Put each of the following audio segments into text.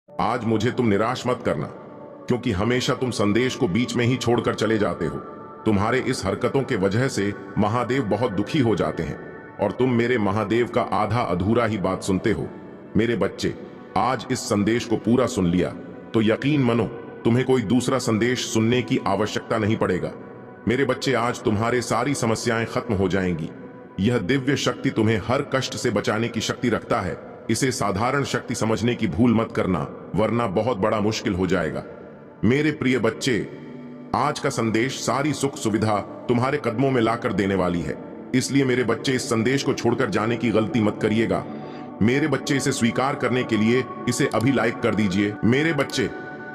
आज मुझे तुम निराश मत करना, क्योंकि हमेशा तुम संदेश को बीच में ही छोड़कर चले जाते हो। तुम्हारे इस हरकतों के वजह से महादेव बहुत दुखी हो जाते हैं और तुम मेरे महादेव का आधा अधूरा ही बात सुनते हो। मेरे बच्चे, आज इस संदेश को पूरा सुन लिया तो यकीन मानो तुम्हें कोई दूसरा संदेश सुनने की आवश्यकता नहीं पड़ेगा। मेरे बच्चे, आज तुम्हारे सारी समस्याएं खत्म हो जाएंगी। यह दिव्य शक्ति तुम्हें हर कष्ट से बचाने की शक्ति रखता है। इसे साधारण शक्ति समझने की भूल मत करना, वरना बहुत बड़ा मुश्किल हो जाएगा। मेरे प्रिय बच्चे, आज का संदेश सारी सुख सुविधा तुम्हारे कदमों में लाकर देने वाली है। इसलिए मेरे बच्चे, इस संदेश को छोड़कर जाने की गलती मत करिएगा। मेरे बच्चे, इसे स्वीकार करने के लिए इसे अभी लाइक कर दीजिए। मेरे बच्चे,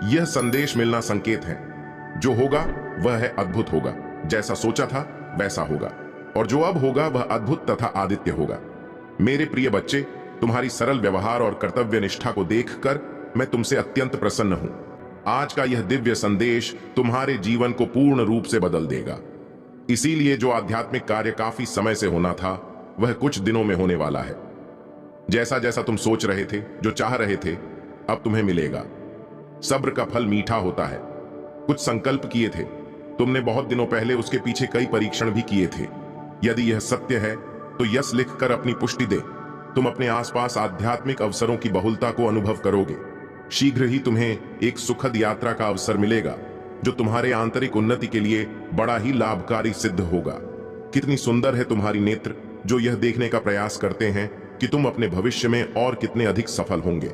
यह संदेश मिलना संकेत है। जो होगा वह है अद्भुत होगा। जैसा सोचा था वैसा होगा, और जो अब होगा वह अद्भुत तथा आदित्य होगा। मेरे प्रिय बच्चे, तुम्हारी सरल व्यवहार और कर्तव्य निष्ठा को देखकर मैं तुमसे अत्यंत प्रसन्न हूं। आज का यह दिव्य संदेश तुम्हारे जीवन को पूर्ण रूप से बदल देगा। इसीलिए जो आध्यात्मिक कार्य काफी समय से होना था, वह कुछ दिनों में होने वाला है। जैसा जैसा तुम सोच रहे थे, जो चाह रहे थे, अब तुम्हें मिलेगा। सब्र का फल मीठा होता है। कुछ संकल्प किए थे तुमने बहुत दिनों पहले, उसके पीछे कई परीक्षण भी किए थे। यदि यह सत्य है तो यस लिखकर अपनी पुष्टि दे। तुम अपने आसपास आध्यात्मिक अवसरों की बहुलता को अनुभव करोगे। शीघ्र ही तुम्हें एक सुखद यात्रा का अवसर मिलेगा, जो तुम्हारे आंतरिक उन्नति के लिए बड़ा ही लाभकारी सिद्ध होगा। कितनी सुंदर है तुम्हारी नेत्र, जो यह देखने का प्रयास करते हैं कि तुम अपने भविष्य में और कितने अधिक सफल होंगे।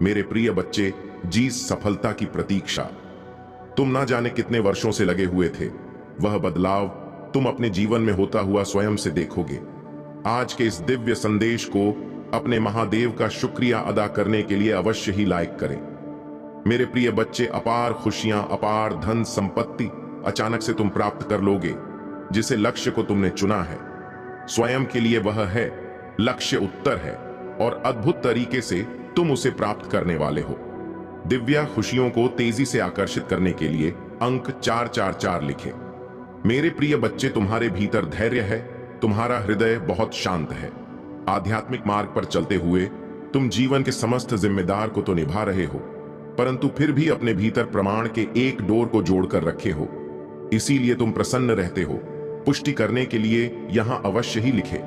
मेरे प्रिय बच्चे, जिस सफलता की प्रतीक्षा तुम ना जाने कितने वर्षों से लगे हुए थे, वह बदलाव तुम अपने जीवन में होता हुआ स्वयं से देखोगे। आज के इस दिव्य संदेश को अपने महादेव का शुक्रिया अदा करने के लिए अवश्य ही लाइक करें। मेरे प्रिय बच्चे, अपार खुशियां, अपार धन संपत्ति अचानक से तुम प्राप्त कर लोगे। जिसे लक्ष्य को तुमने चुना है, स्वयं के लिए वह है। लक्ष्य उत्तर है और अद्भुत तरीके से तुम उसे प्राप्त करने वाले हो। दिव्या खुशियों को तेजी से आकर्षित करने के लिए अंक 444 लिखें। मेरे प्रिय बच्चे, तुम्हारे भीतर धैर्य है। तुम्हारा हृदय बहुत शांत है। आध्यात्मिक मार्ग पर चलते हुए तुम जीवन के समस्त जिम्मेदार को तो निभा रहे हो, परंतु फिर भी अपने भीतर प्रमाण के एक डोर को जोड़कर रखे हो। इसीलिए तुम प्रसन्न रहते हो। पुष्टि करने के लिए यहां अवश्य ही लिखे।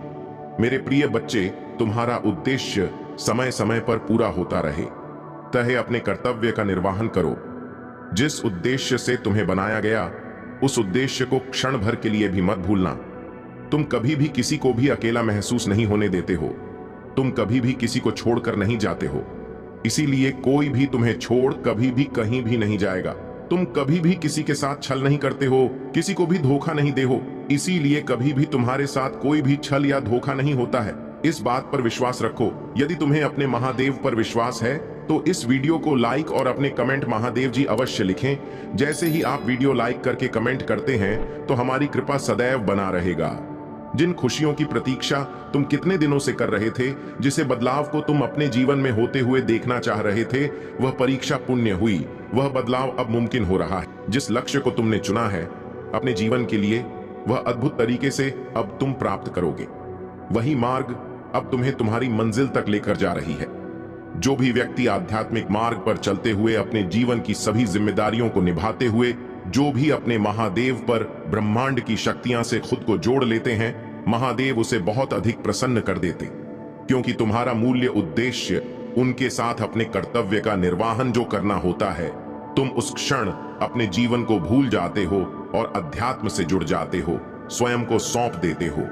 मेरे प्रिय बच्चे, तुम्हारा उद्देश्य समय समय पर पूरा होता रहे। तहे अपने कर्तव्य का निर्वहन करो। जिस उद्देश्य से तुम्हें बनाया गया, उस उद्देश्य को क्षण भर के लिए भी मत भूलना। तुम कभी भी किसी को भी अकेला महसूस नहीं होने देते हो। तुम कभी भी किसी को छोड़कर नहीं जाते हो। इसीलिए कोई भी तुम्हें छोड़ कभी भी कहीं भी नहीं जाएगा। तुम कभी भी किसी के साथ छल नहीं करते हो, किसी को भी धोखा नहीं दे हो। इसीलिए कभी भी तुम्हारे साथ कोई भी छल या धोखा नहीं होता है। इस बात पर विश्वास रखो। यदि तुम्हें अपने महादेव पर विश्वास है तो इस वीडियो को लाइक और अपने कमेंट महादेव जी अवश्य लिखें। जैसे ही आप वीडियो लाइक करके कमेंट करते हैं तो हमारी कृपा सदैव बना रहेगा। जिन खुशियों की प्रतीक्षा तुम कितने दिनों से कर रहे थे, जिसे बदलाव को तुम अपने जीवन में होते हुए देखना चाह रहे थे, वह परीक्षा पुण्य हुई। वह बदलाव अब मुमकिन हो रहा है। जिस लक्ष्य को तुमने चुना है अपने जीवन के लिए, वह अद्भुत तरीके से अब तुम प्राप्त करोगे। वही मार्ग अब तुम्हें तुम्हारी मंजिल तक लेकर जा रही है। जो भी व्यक्ति आध्यात्मिक मार्ग पर चलते हुए अपने जीवन की सभी जिम्मेदारियों को निभाते हुए, जो भी अपने महादेव पर ब्रह्मांड की शक्तियां से खुद को जोड़ लेते हैं, महादेव उसे बहुत अधिक प्रसन्न कर देते। क्योंकि तुम्हारा मूल्य उद्देश्य उनके साथ अपने कर्तव्य का निर्वहन जो करना होता है, तुम उस क्षण अपने जीवन को भूल जाते हो और अध्यात्म से जुड़ जाते हो, स्वयं को सौंप देते हो।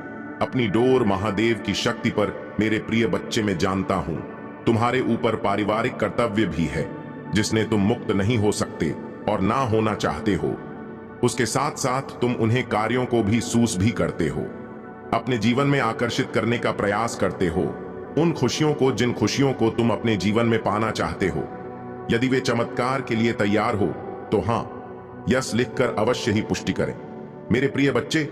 अपनी डोर महादेव की शक्ति पर मेरे प्रिय बच्चे, मैं जानता हूं तुम्हारे ऊपर पारिवारिक कर्तव्य भी है, जिसने तुम मुक्त नहीं हो सकते और ना होना चाहते हो। उसके साथ साथ तुम उन्हें कार्यों को भी सूस भी करते हो, अपने जीवन में आकर्षित करने का प्रयास करते हो। उन खुशियों को, जिन खुशियों को तुम अपने जीवन में पाना चाहते हो, यदि वे चमत्कार के लिए तैयार हो तो हां यस लिखकर अवश्य ही पुष्टि करें। मेरे प्रिय बच्चे,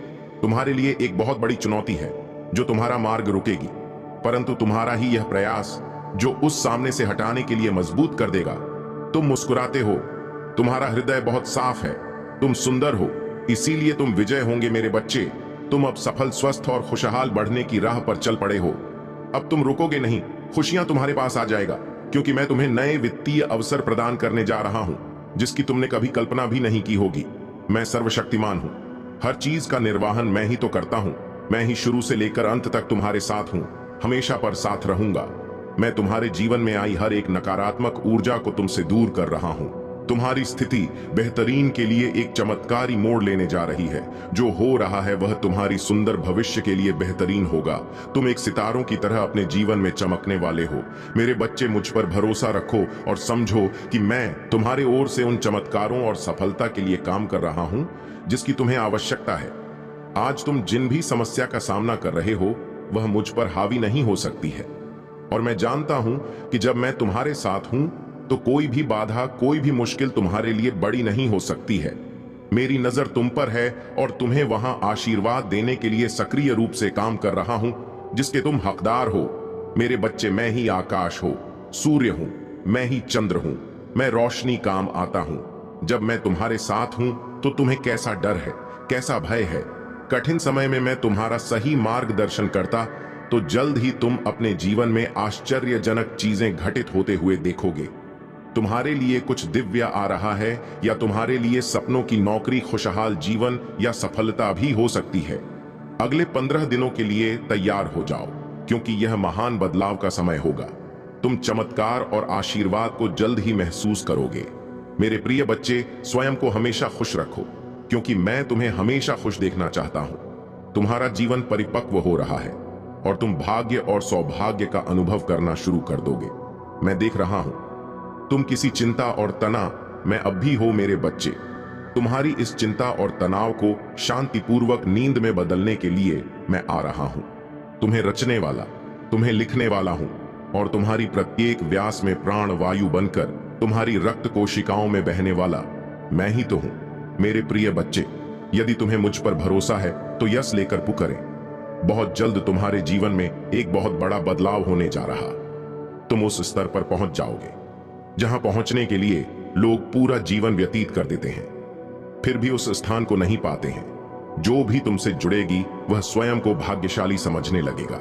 तुम्हारे लिए एक बहुत बड़ी चुनौती है जो तुम्हारा मार्ग रुकेगी, परंतु तुम्हारा ही यह प्रयास जो उस सामने से हटाने के लिए मजबूत कर देगा। तुम मुस्कुराते हो, तुम्हारा हृदय बहुत साफ है, तुम सुंदर हो, इसीलिए तुम विजय होंगे। मेरे बच्चे, तुम अब सफल, स्वस्थ और खुशहाल बढ़ने की राह पर चल पड़े हो। अब तुम रुकोगे नहीं, खुशियां तुम्हारे पास आ जाएगा। क्योंकि मैं तुम्हें नए वित्तीय अवसर प्रदान करने जा रहा हूं जिसकी तुमने कभी कल्पना भी नहीं की होगी। मैं सर्वशक्तिमान हूं, हर चीज का निर्वहन मैं ही तो करता हूं। मैं ही शुरू से लेकर अंत तक तुम्हारे साथ हूं, हमेशा पर साथ रहूंगा। मैं तुम्हारे जीवन में आई हर एक नकारात्मक ऊर्जा को तुमसे दूर कर रहा हूं। तुम्हारी स्थिति बेहतरीन के लिए एक चमत्कारी मोड़ लेने जा रही है। जो हो रहा है वह तुम्हारी सुंदर भविष्य के लिए बेहतरीन होगा। तुम एक सितारों की तरह अपने जीवन में चमकने वाले हो। मेरे बच्चे, मुझ पर भरोसा रखो और समझो कि मैं तुम्हारे ओर से उन चमत्कारों और सफलता के लिए काम कर रहा हूं जिसकी तुम्हें आवश्यकता है। आज तुम जिन भी समस्या का सामना कर रहे हो वह मुझ पर हावी नहीं हो सकती है, और मैं जानता हूं कि जब मैं तुम्हारे साथ हूं तो कोई भी बाधा, कोई भी मुश्किल तुम्हारे लिए बड़ी नहीं हो सकती है। मेरी नजर तुम पर है और तुम्हें वहां आशीर्वाद देने के लिए सक्रिय रूप से काम कर रहा हूं जिसके तुम हकदार हो। मेरे बच्चे, मैं ही आकाश हो, सूर्य हूं, मैं ही चंद्र हूं, मैं रोशनी काम आता हूं। जब मैं तुम्हारे साथ हूं तो तुम्हें कैसा डर है, कैसा भय है। कठिन समय में मैं तुम्हारा सही मार्गदर्शन करता तो जल्द ही तुम अपने जीवन में आश्चर्यजनक चीजें घटित होते हुए देखोगे। तुम्हारे लिए कुछ दिव्य आ रहा है, या तुम्हारे लिए सपनों की नौकरी, खुशहाल जीवन या सफलता भी हो सकती है। अगले 15 दिनों के लिए तैयार हो जाओ, क्योंकि यह महान बदलाव का समय होगा। तुम चमत्कार और आशीर्वाद को जल्द ही महसूस करोगे। मेरे प्रिय बच्चे, स्वयं को हमेशा खुश रखो, क्योंकि मैं तुम्हें हमेशा खुश देखना चाहता हूं। तुम्हारा जीवन परिपक्व हो रहा है और तुम भाग्य और सौभाग्य का अनुभव करना शुरू कर दोगे। मैं देख रहा हूं तुम किसी चिंता और तनाव में अब भी हो। मेरे बच्चे, तुम्हारी इस चिंता और तनाव को शांतिपूर्वक नींद में बदलने के लिए मैं आ रहा हूं। तुम्हें रचने वाला, तुम्हें लिखने वाला हूं, और तुम्हारी प्रत्येक व्यास में प्राण वायु बनकर तुम्हारी रक्त कोशिकाओं में बहने वाला मैं ही तो हूं। मेरे प्रिय बच्चे, यदि तुम्हें मुझ पर भरोसा है तो यस लेकर पुकारें। बहुत जल्द तुम्हारे जीवन में एक बहुत बड़ा बदलाव होने जा रहा। तुम उस स्तर पर पहुंच जाओगे जहां पहुंचने के लिए लोग पूरा जीवन व्यतीत कर देते हैं, फिर भी उस स्थान को नहीं पाते हैं। जो भी तुमसे जुड़ेगी वह स्वयं को भाग्यशाली समझने लगेगा,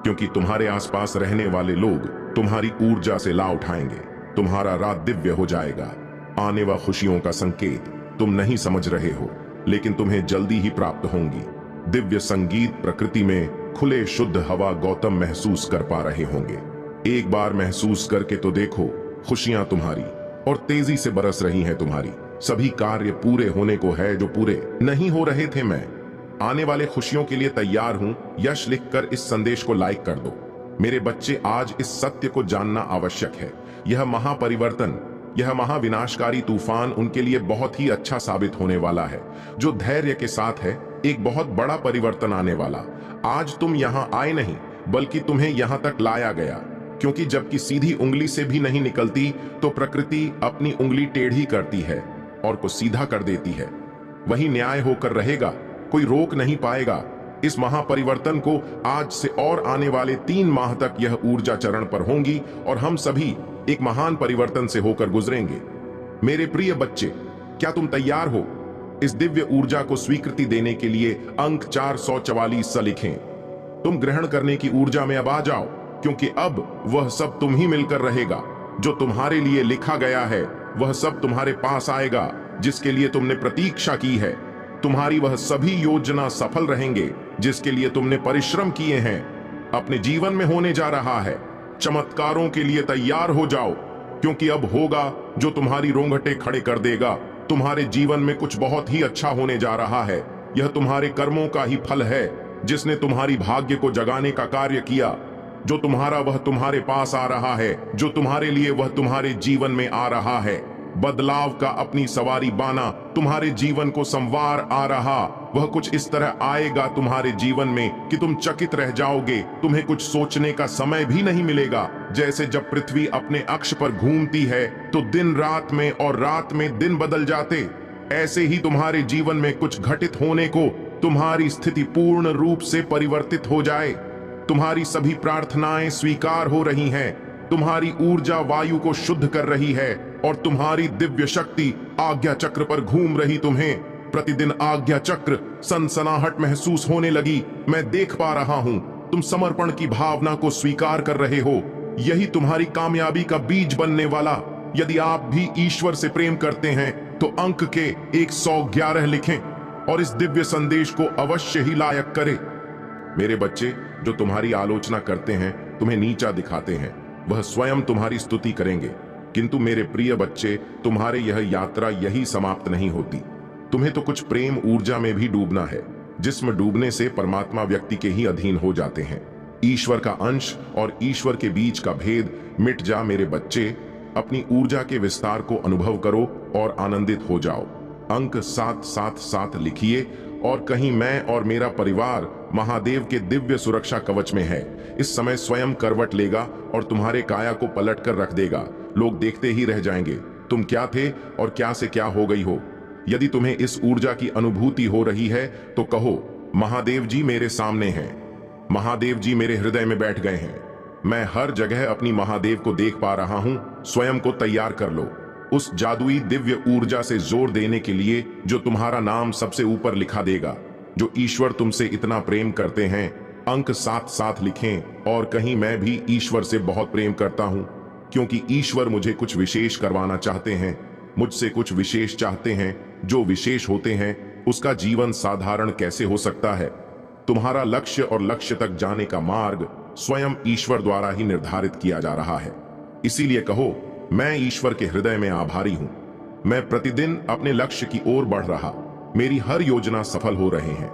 क्योंकि तुम्हारे आसपास रहने वाले लोग तुम्हारी ऊर्जा से लाभ उठाएंगे। तुम्हारा रात दिव्य हो जाएगा। आने वाली खुशियों का संकेत तुम नहीं समझ रहे हो, लेकिन तुम्हें जल्दी ही प्राप्त होंगी। दिव्य संगीत, प्रकृति में खुले शुद्ध हवा गौतम महसूस कर पा रहे होंगे। एक बार महसूस करके तो देखो, खुशियां तुम्हारी और तेजी से बरस रही हैं। तुम्हारी सभी कार्य पूरे होने को है जो पूरे नहीं हो रहे थे। मैं आने वाले खुशियों के लिए तैयार हूं। यश लिखकर इस संदेश को लाइक कर दो। मेरे बच्चे, आज इस सत्य को जानना आवश्यक है। यह महापरिवर्तन, यह महाविनाशकारी तूफान उनके लिए बहुत ही अच्छा साबित होने वाला है जो धैर्य के साथ है। एक बहुत बड़ा परिवर्तन आने वाला। आज तुम यहां आए नहीं, बल्कि तुम्हें यहां तक लाया गया, क्योंकि जबकि सीधी उंगली से भी नहीं निकलती तो प्रकृति अपनी उंगली टेढ़ी करती है और को सीधा कर देती है। वही न्याय होकर रहेगा, कोई रोक नहीं पाएगा। इस महापरिवर्तन को आज से और आने वाले 3 माह तक यह ऊर्जा चरण पर होंगी और हम सभी एक महान परिवर्तन से होकर गुजरेंगे। मेरे प्रिय बच्चे, क्या तुम तैयार हो? इस दिव्य ऊर्जा को स्वीकृति देने के लिए अंक 444 लिखें। तुम ग्रहण करने की ऊर्जा में अब आ जाओ, क्योंकि अब वह सब तुम ही मिलकर रहेगा। जो तुम्हारे लिए लिखा गया है वह सब तुम्हारे पास आएगा, जिसके लिए तुमने प्रतीक्षा की है। तुम्हारी वह सभी योजना सफल रहेंगे जिसके लिए तुमने परिश्रम किए हैं। अपने जीवन में होने जा रहा है। चमत्कारों के लिए तैयार हो जाओ, क्योंकि अब होगा जो तुम्हारी रोंगटे खड़े कर देगा। तुम्हारे जीवन में कुछ बहुत ही अच्छा होने जा रहा है। यह तुम्हारे कर्मों का ही फल है, जिसने तुम्हारी भाग्य को जगाने का कार्य किया। जो तुम्हारा वह तुम्हारे पास आ रहा है, जो तुम्हारे लिए वह तुम्हारे जीवन में आ रहा है। बदलाव का अपनी सवारी बाना तुम्हारे जीवन को संवार आ रहा। वह कुछ इस तरह आएगा तुम्हारे जीवन में कि तुम चकित रह जाओगे। तुम्हें कुछ सोचने का समय भी नहीं मिलेगा। जैसे जब पृथ्वी अपने अक्ष पर घूमती है तो दिन रात में और रात में दिन बदल जाते, ऐसे ही तुम्हारे जीवन में कुछ घटित होने को तुम्हारी स्थिति पूर्ण रूप से परिवर्तित हो जाए। तुम्हारी सभी प्रार्थनाएं स्वीकार हो रही हैं। तुम्हारी ऊर्जा वायु को शुद्ध कर रही है और तुम्हारी दिव्य शक्ति आज्ञा चक्र पर घूम रही। तुम्हें प्रतिदिन आज्ञा चक्र सनसनाहट महसूस होने लगी। मैं देख पा रहा हूं तुम समर्पण की भावना को स्वीकार कर रहे हो। यही तुम्हारी कामयाबी का बीज बनने वाला। यदि आप भी ईश्वर से प्रेम करते हैं तो अंक के 111 लिखें और इस दिव्य संदेश को अवश्य ही लायक करें। मेरे बच्चे, जो तुम्हारी आलोचना करते हैं, तुम्हें नीचा दिखाते हैं, वह स्वयं तुम्हारी स्तुति करेंगे। किंतु मेरे प्रिय बच्चे, तुम्हारे यह यात्रा यही समाप्त नहीं होती। तुम्हें तो कुछ प्रेम ऊर्जा में भी डूबना है, जिसमें डूबने से परमात्मा व्यक्ति के ही अधीन हो जाते हैं। ईश्वर का अंश और ईश्वर के बीच का भेद मिट जा मेरे बच्चे। अपनी ऊर्जा के विस्तार को अनुभव करो और आनंदित हो जाओ। अंक 777 लिखिए और कहीं मैं और मेरा परिवार महादेव के दिव्य सुरक्षा कवच में है। इस समय स्वयं करवट लेगा और तुम्हारे काया को पलट कर रख देगा। लोग देखते ही रह जाएंगे तुम क्या थे और क्या से क्या हो गई हो। यदि तुम्हें इस ऊर्जा की अनुभूति हो रही है तो कहो, महादेव जी मेरे सामने हैं, महादेव जी मेरे हृदय में बैठ गए हैं। मैं हर जगह अपनी महादेव को देख पा रहा हूं। स्वयं को तैयार कर लो उस जादुई दिव्य ऊर्जा से जोर देने के लिए जो तुम्हारा नाम सबसे ऊपर लिखा देगा। जो ईश्वर तुमसे इतना प्रेम करते हैं, अंक 7 लिखें और कहीं मैं भी ईश्वर से बहुत प्रेम करता हूं, क्योंकि ईश्वर मुझे कुछ विशेष करवाना चाहते हैं, मुझसे कुछ विशेष चाहते हैं। जो विशेष होते हैं उसका जीवन साधारण कैसे हो सकता है। तुम्हारा लक्ष्य और लक्ष्य तक जाने का मार्ग स्वयं ईश्वर द्वारा ही निर्धारित किया जा रहा है। इसीलिए कहो, मैं ईश्वर के हृदय में आभारी हूं। मैं प्रतिदिन अपने लक्ष्य की ओर बढ़ रहा, मेरी हर योजना सफल हो रहे हैं।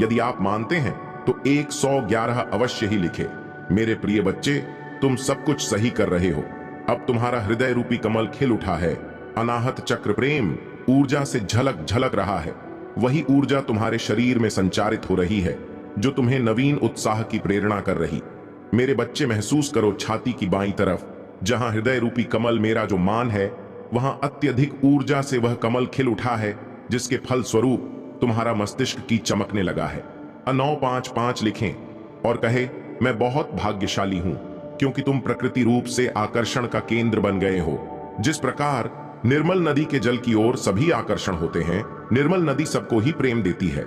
यदि आप मानते हैं तो 111 अवश्य ही लिखे। मेरे प्रिय बच्चे, तुम सब कुछ सही कर रहे हो। अब तुम्हारा हृदय रूपी कमल खिल उठा है। अनाहत चक्र प्रेम ऊर्जा से झलक झलक रहा है। वही ऊर्जा तुम्हारे शरीर में संचारित हो रही है जो तुम्हें नवीन उत्साह की प्रेरणा कर रही। मेरे बच्चे, महसूस करो छाती की बाईं तरफ, जहां हृदय रूपी कमल मेरा जो मान है, वहां अत्यधिक ऊर्जा से वह कमल खिल उठा है, जिसके फल स्वरूप तुम्हारा मस्तिष्क की चमकने लगा है। 955 लिखें और कहे, मैं बहुत भाग्यशाली हूं, क्योंकि तुम प्रकृति रूप से आकर्षण का केंद्र बन गए हो। जिस प्रकार निर्मल नदी के जल की ओर सभी आकर्षण होते हैं, निर्मल नदी सबको ही प्रेम देती है।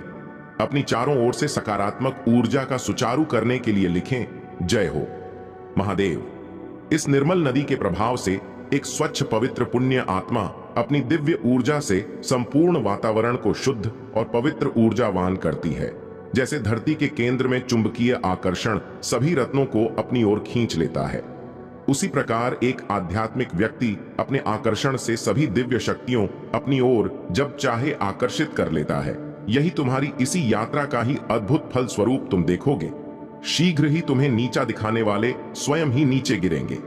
अपनी चारों ओर से सकारात्मक ऊर्जा का सुचारू करने के लिए लिखें, जय हो महादेव। इस निर्मल नदी के प्रभाव से एक स्वच्छ पवित्र पुण्य आत्मा अपनी दिव्य ऊर्जा से संपूर्ण वातावरण को शुद्ध और पवित्र ऊर्जावान करती है। जैसे धरती के केंद्र में चुंबकीय आकर्षण सभी रत्नों को अपनी ओर खींच लेता है, उसी प्रकार एक आध्यात्मिक व्यक्ति अपने आकर्षण से सभी दिव्य शक्तियों अपनी ओर जब चाहे आकर्षित कर लेता है। यही तुम्हारी इसी यात्रा का ही अद्भुत फल स्वरूप तुम देखोगे। शीघ्र ही तुम्हें नीचा दिखाने वाले स्वयं ही नीचे गिरेंगे।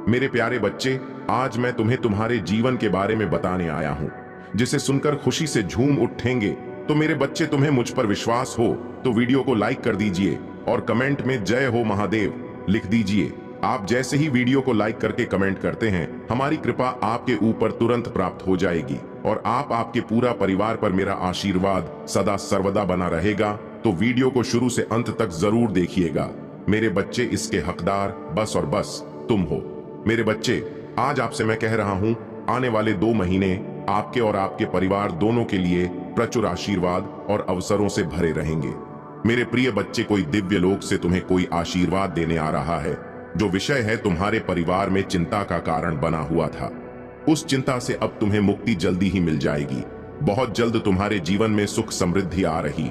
मेरे प्यारे बच्चे, आज मैं तुम्हें तुम्हारे जीवन के बारे में बताने आया हूं, जिसे सुनकर खुशी से झूम उठेंगे। तो मेरे बच्चे, तुम्हें मुझ पर विश्वास हो तो वीडियो को लाइक कर दीजिए और कमेंट में जय हो महादेव लिख दीजिए। आप जैसे ही वीडियो को लाइक करके कमेंट करते हैं, हमारी कृपा आपके ऊपर तुरंत प्राप्त हो जाएगी और आपके पूरा परिवार पर मेरा आशीर्वाद सदा सर्वदा बना रहेगा। तो वीडियो को शुरू से अंत तक जरूर देखिएगा। मेरे बच्चे, इसके हकदार बस और बस तुम हो। मेरे बच्चे, आज आपसे मैं कह रहा हूं, आने वाले 2 महीने आपके और आपके परिवार दोनों के लिए प्रचुर आशीर्वाद और अवसरों से भरे रहेंगे। मेरे प्रिय बच्चे, कोई दिव्य लोक से तुम्हें कोई आशीर्वाद देने आ रहा है। जो विषय है तुम्हारे परिवार में चिंता का कारण बना हुआ था, उस चिंता से अब तुम्हें मुक्ति जल्दी ही मिल जाएगी। बहुत जल्द तुम्हारे जीवन में सुख समृद्धि आ रही।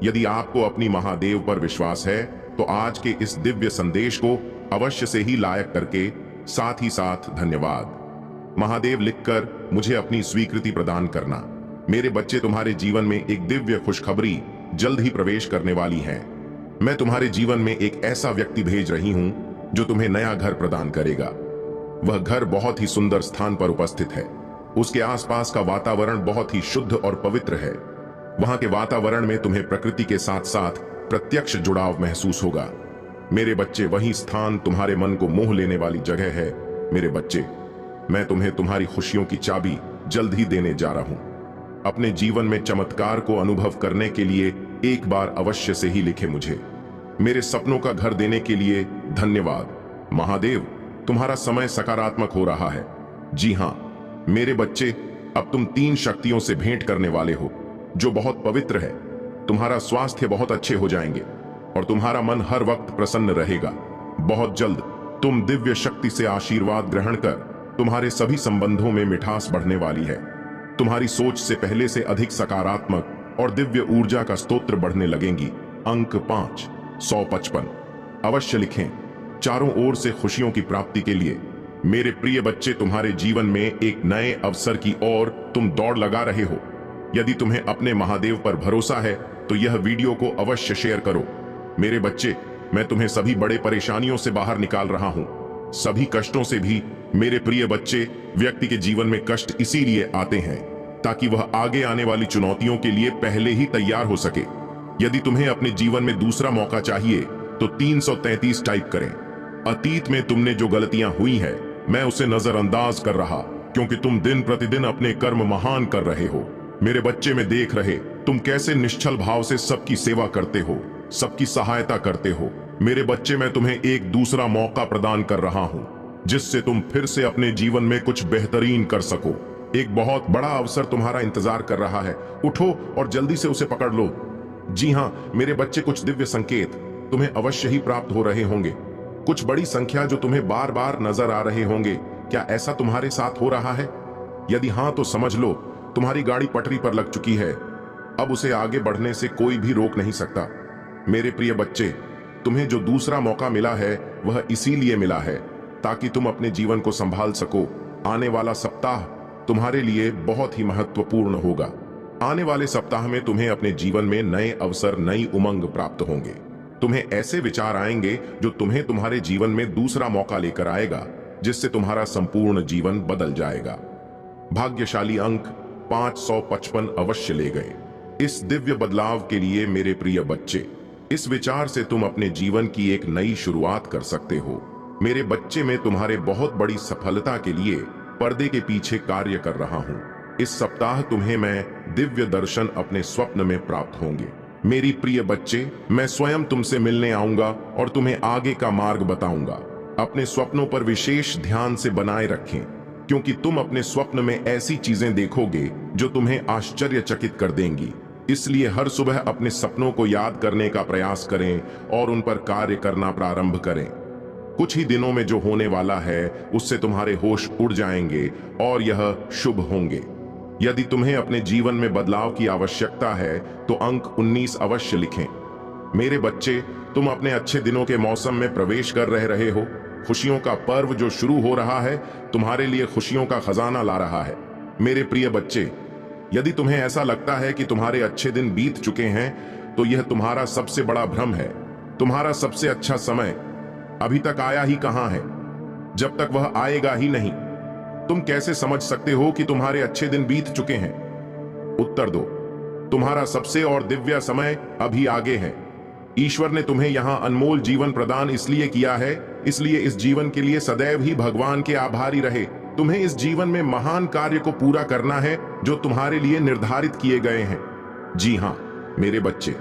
यदि आपको अपनी महादेव पर विश्वास है तो आज के इस दिव्य संदेश को अवश्य से ही लायक करके साथ ही साथ धन्यवाद महादेव लिखकर मुझे अपनी स्वीकृति प्रदान करना। मेरे बच्चे, तुम्हारे जीवन में एक दिव्य खुशखबरी जल्द ही प्रवेश करने वाली है। मैं तुम्हारे जीवन में एक ऐसा व्यक्ति भेज रही हूं जो तुम्हें नया घर प्रदान करेगा। वह घर बहुत ही सुंदर स्थान पर उपस्थित है। उसके आसपास का वातावरण बहुत ही शुद्ध और पवित्र है। वहां के वातावरण में तुम्हें प्रकृति के साथ साथ प्रत्यक्ष जुड़ाव महसूस होगा। मेरे बच्चे, वही स्थान तुम्हारे मन को मोह लेने वाली जगह है। मेरे बच्चे, मैं तुम्हें तुम्हारी खुशियों की चाबी जल्द ही देने जा रहा हूं। अपने जीवन में चमत्कार को अनुभव करने के लिए एक बार अवश्य से ही लिखे मुझे। मेरे सपनों का घर देने के लिए धन्यवाद महादेव। तुम्हारा समय सकारात्मक हो रहा है। जी हां मेरे बच्चे, अब तुम 3 शक्तियों से भेंट करने वाले हो जो बहुत पवित्र है। तुम्हारा स्वास्थ्य बहुत अच्छे हो जाएंगे और तुम्हारा मन हर वक्त प्रसन्न रहेगा। बहुत जल्द तुम दिव्य शक्ति से आशीर्वाद ग्रहण कर तुम्हारे सभी संबंधों में मिठास बढ़ने वाली है। तुम्हारी सोच से पहले से अधिक सकारात्मक और दिव्य ऊर्जा का स्तोत्र बढ़ने लगेंगी। अंक 5, 155। अवश्य लिखें। चारों ओर से खुशियों की प्राप्ति के लिए मेरे प्रिय बच्चे, तुम्हारे जीवन में एक नए अवसर की ओर तुम दौड़ लगा रहे हो। यदि तुम्हें अपने महादेव पर भरोसा है तो यह वीडियो को अवश्य शेयर करो। मेरे बच्चे, मैं तुम्हें सभी बड़े परेशानियों से बाहर निकाल रहा हूं, सभी कष्टों से भी। मेरे प्रिय बच्चे, व्यक्ति के जीवन में कष्ट इसीलिए आते हैं ताकि वह आगे आने वाली चुनौतियों के लिए पहले ही तैयार हो सके। यदि तुम्हें अपने जीवन में दूसरा मौका चाहिए तो 333 टाइप करें। अतीत में तुमने जो गलतियां हुई है मैं उसे नजरअंदाज कर रहा, क्योंकि तुम दिन प्रतिदिन अपने कर्म महान कर रहे हो। मेरे बच्चे, में देख रहे तुम कैसे निश्चल भाव से सबकी सेवा करते हो, सबकी सहायता करते हो। मेरे बच्चे, मैं तुम्हें एक दूसरा मौका प्रदान कर रहा हूं जिससे तुम फिर से अपने जीवन में कुछ बेहतरीन कर सको। एक बहुत बड़ा अवसर तुम्हारा इंतजार कर रहा है। उठो और जल्दी से उसे पकड़ लो। जी हां मेरे बच्चे, कुछ दिव्य संकेत तुम्हें अवश्य ही प्राप्त हो रहे होंगे। कुछ बड़ी संख्या जो तुम्हें बार बार नजर आ रहे होंगे। क्या ऐसा तुम्हारे साथ हो रहा है? यदि हां तो समझ लो तुम्हारी गाड़ी पटरी पर लग चुकी है। अब उसे आगे बढ़ने से कोई भी रोक नहीं सकता। मेरे प्रिय बच्चे, तुम्हें जो दूसरा मौका मिला है वह इसीलिए मिला है ताकि तुम अपने जीवन को संभाल सको। आने वाला सप्ताह तुम्हारे लिए बहुत ही महत्वपूर्ण होगा। आने वाले सप्ताह में तुम्हें अपने जीवन में नए अवसर, नई उमंग प्राप्त होंगे। तुम्हें ऐसे विचार आएंगे जो तुम्हें तुम्हारे जीवन में दूसरा मौका लेकर आएगा, जिससे तुम्हारा संपूर्ण जीवन बदल जाएगा। भाग्यशाली अंक 555 अवश्य ले गए। इस दिव्य बदलाव के लिए मेरे प्रिय बच्चे, इस विचार से तुम अपने जीवन की एक नई शुरुआत कर सकते हो। मेरे बच्चे, मैं तुम्हारे बहुत बड़ी सफलता के लिए पर्दे के पीछे कार्य कर रहा हूं। इस सप्ताह तुम्हें मैं दिव्य दर्शन अपने स्वप्न में प्राप्त होंगे। मेरी प्रिय बच्चे, मैं स्वयं तुमसे मिलने आऊंगा और तुम्हें आगे का मार्ग बताऊंगा। अपने स्वप्नों पर विशेष ध्यान से बनाए रखें, क्योंकि तुम अपने स्वप्न में ऐसी चीजें देखोगे जो तुम्हें आश्चर्यचकित कर देंगी। इसलिए हर सुबह अपने सपनों को याद करने का प्रयास करें और उन पर कार्य करना प्रारंभ करें। कुछ ही दिनों में जो होने वाला है उससे तुम्हारे होश उड़ जाएंगे और यह शुभ होंगे। यदि तुम्हें अपने जीवन में बदलाव की आवश्यकता है तो अंक 19 अवश्य लिखें। मेरे बच्चे, तुम अपने अच्छे दिनों के मौसम में प्रवेश कर रहे हो। खुशियों का पर्व जो शुरू हो रहा है तुम्हारे लिए खुशियों का खजाना ला रहा है। मेरे प्रिय बच्चे, यदि तुम्हें ऐसा लगता है कि तुम्हारे अच्छे दिन बीत चुके हैं तो यह तुम्हारा सबसे बड़ा भ्रम है। तुम्हारा सबसे अच्छा समय अभी तक आया ही कहां है, जब तक वह आएगा ही नहीं। तुम कैसे समझ सकते हो कि तुम्हारे अच्छे दिन बीत चुके हैं? उत्तर दो। तुम्हारा सबसे और दिव्य समय अभी आगे है। ईश्वर ने तुम्हें यहां अनमोल जीवन प्रदान इसलिए किया है, इसलिए इस जीवन के लिए सदैव ही भगवान के आभारी रहे। तुम्हें इस जीवन में महान कार्य को पूरा करना है जो तुम्हारे लिए निर्धारित किए गए हैं। जी हां मेरे बच्चे,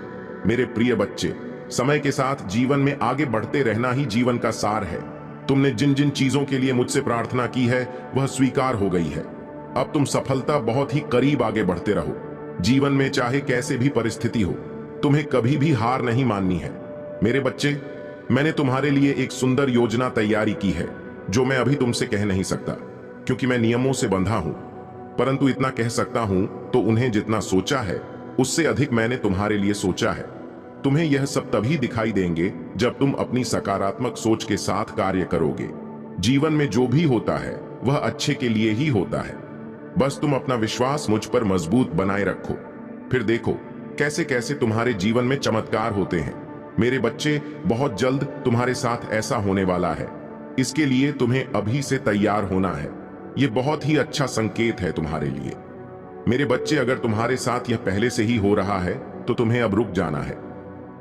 मेरे प्रिय बच्चे, समय के साथ जीवन में आगे बढ़ते रहना ही जीवन का सार है। तुमने जिन जिन चीजों के लिए मुझसे प्रार्थना की है वह स्वीकार हो गई है। अब तुम सफलता बहुत ही करीब आगे बढ़ते रहो। जीवन में चाहे कैसे भी परिस्थिति हो, तुम्हें कभी भी हार नहीं माननी है। मेरे बच्चे, मैंने तुम्हारे लिए एक सुंदर योजना तैयारी की है जो मैं अभी तुमसे कह नहीं सकता, क्योंकि मैं नियमों से बंधा हूं। परंतु इतना कह सकता हूं तो उन्हें जितना सोचा है उससे अधिक मैंने तुम्हारे लिए सोचा है। तुम्हें यह सब तभी दिखाई देंगे जब तुम अपनी सकारात्मक सोच के साथ कार्य करोगे। जीवन में जो भी होता है वह अच्छे के लिए ही होता है। बस तुम अपना विश्वास मुझ पर मजबूत बनाए रखो, फिर देखो कैसे कैसे तुम्हारे जीवन में चमत्कार होते हैं। मेरे बच्चे, बहुत जल्द तुम्हारे साथ ऐसा होने वाला है। इसके लिए तुम्हें अभी से तैयार होना है। यह बहुत ही अच्छा संकेत है तुम्हारे लिए। मेरे बच्चे, अगर तुम्हारे साथ यह पहले से ही हो रहा है तो तुम्हें अब रुक जाना है।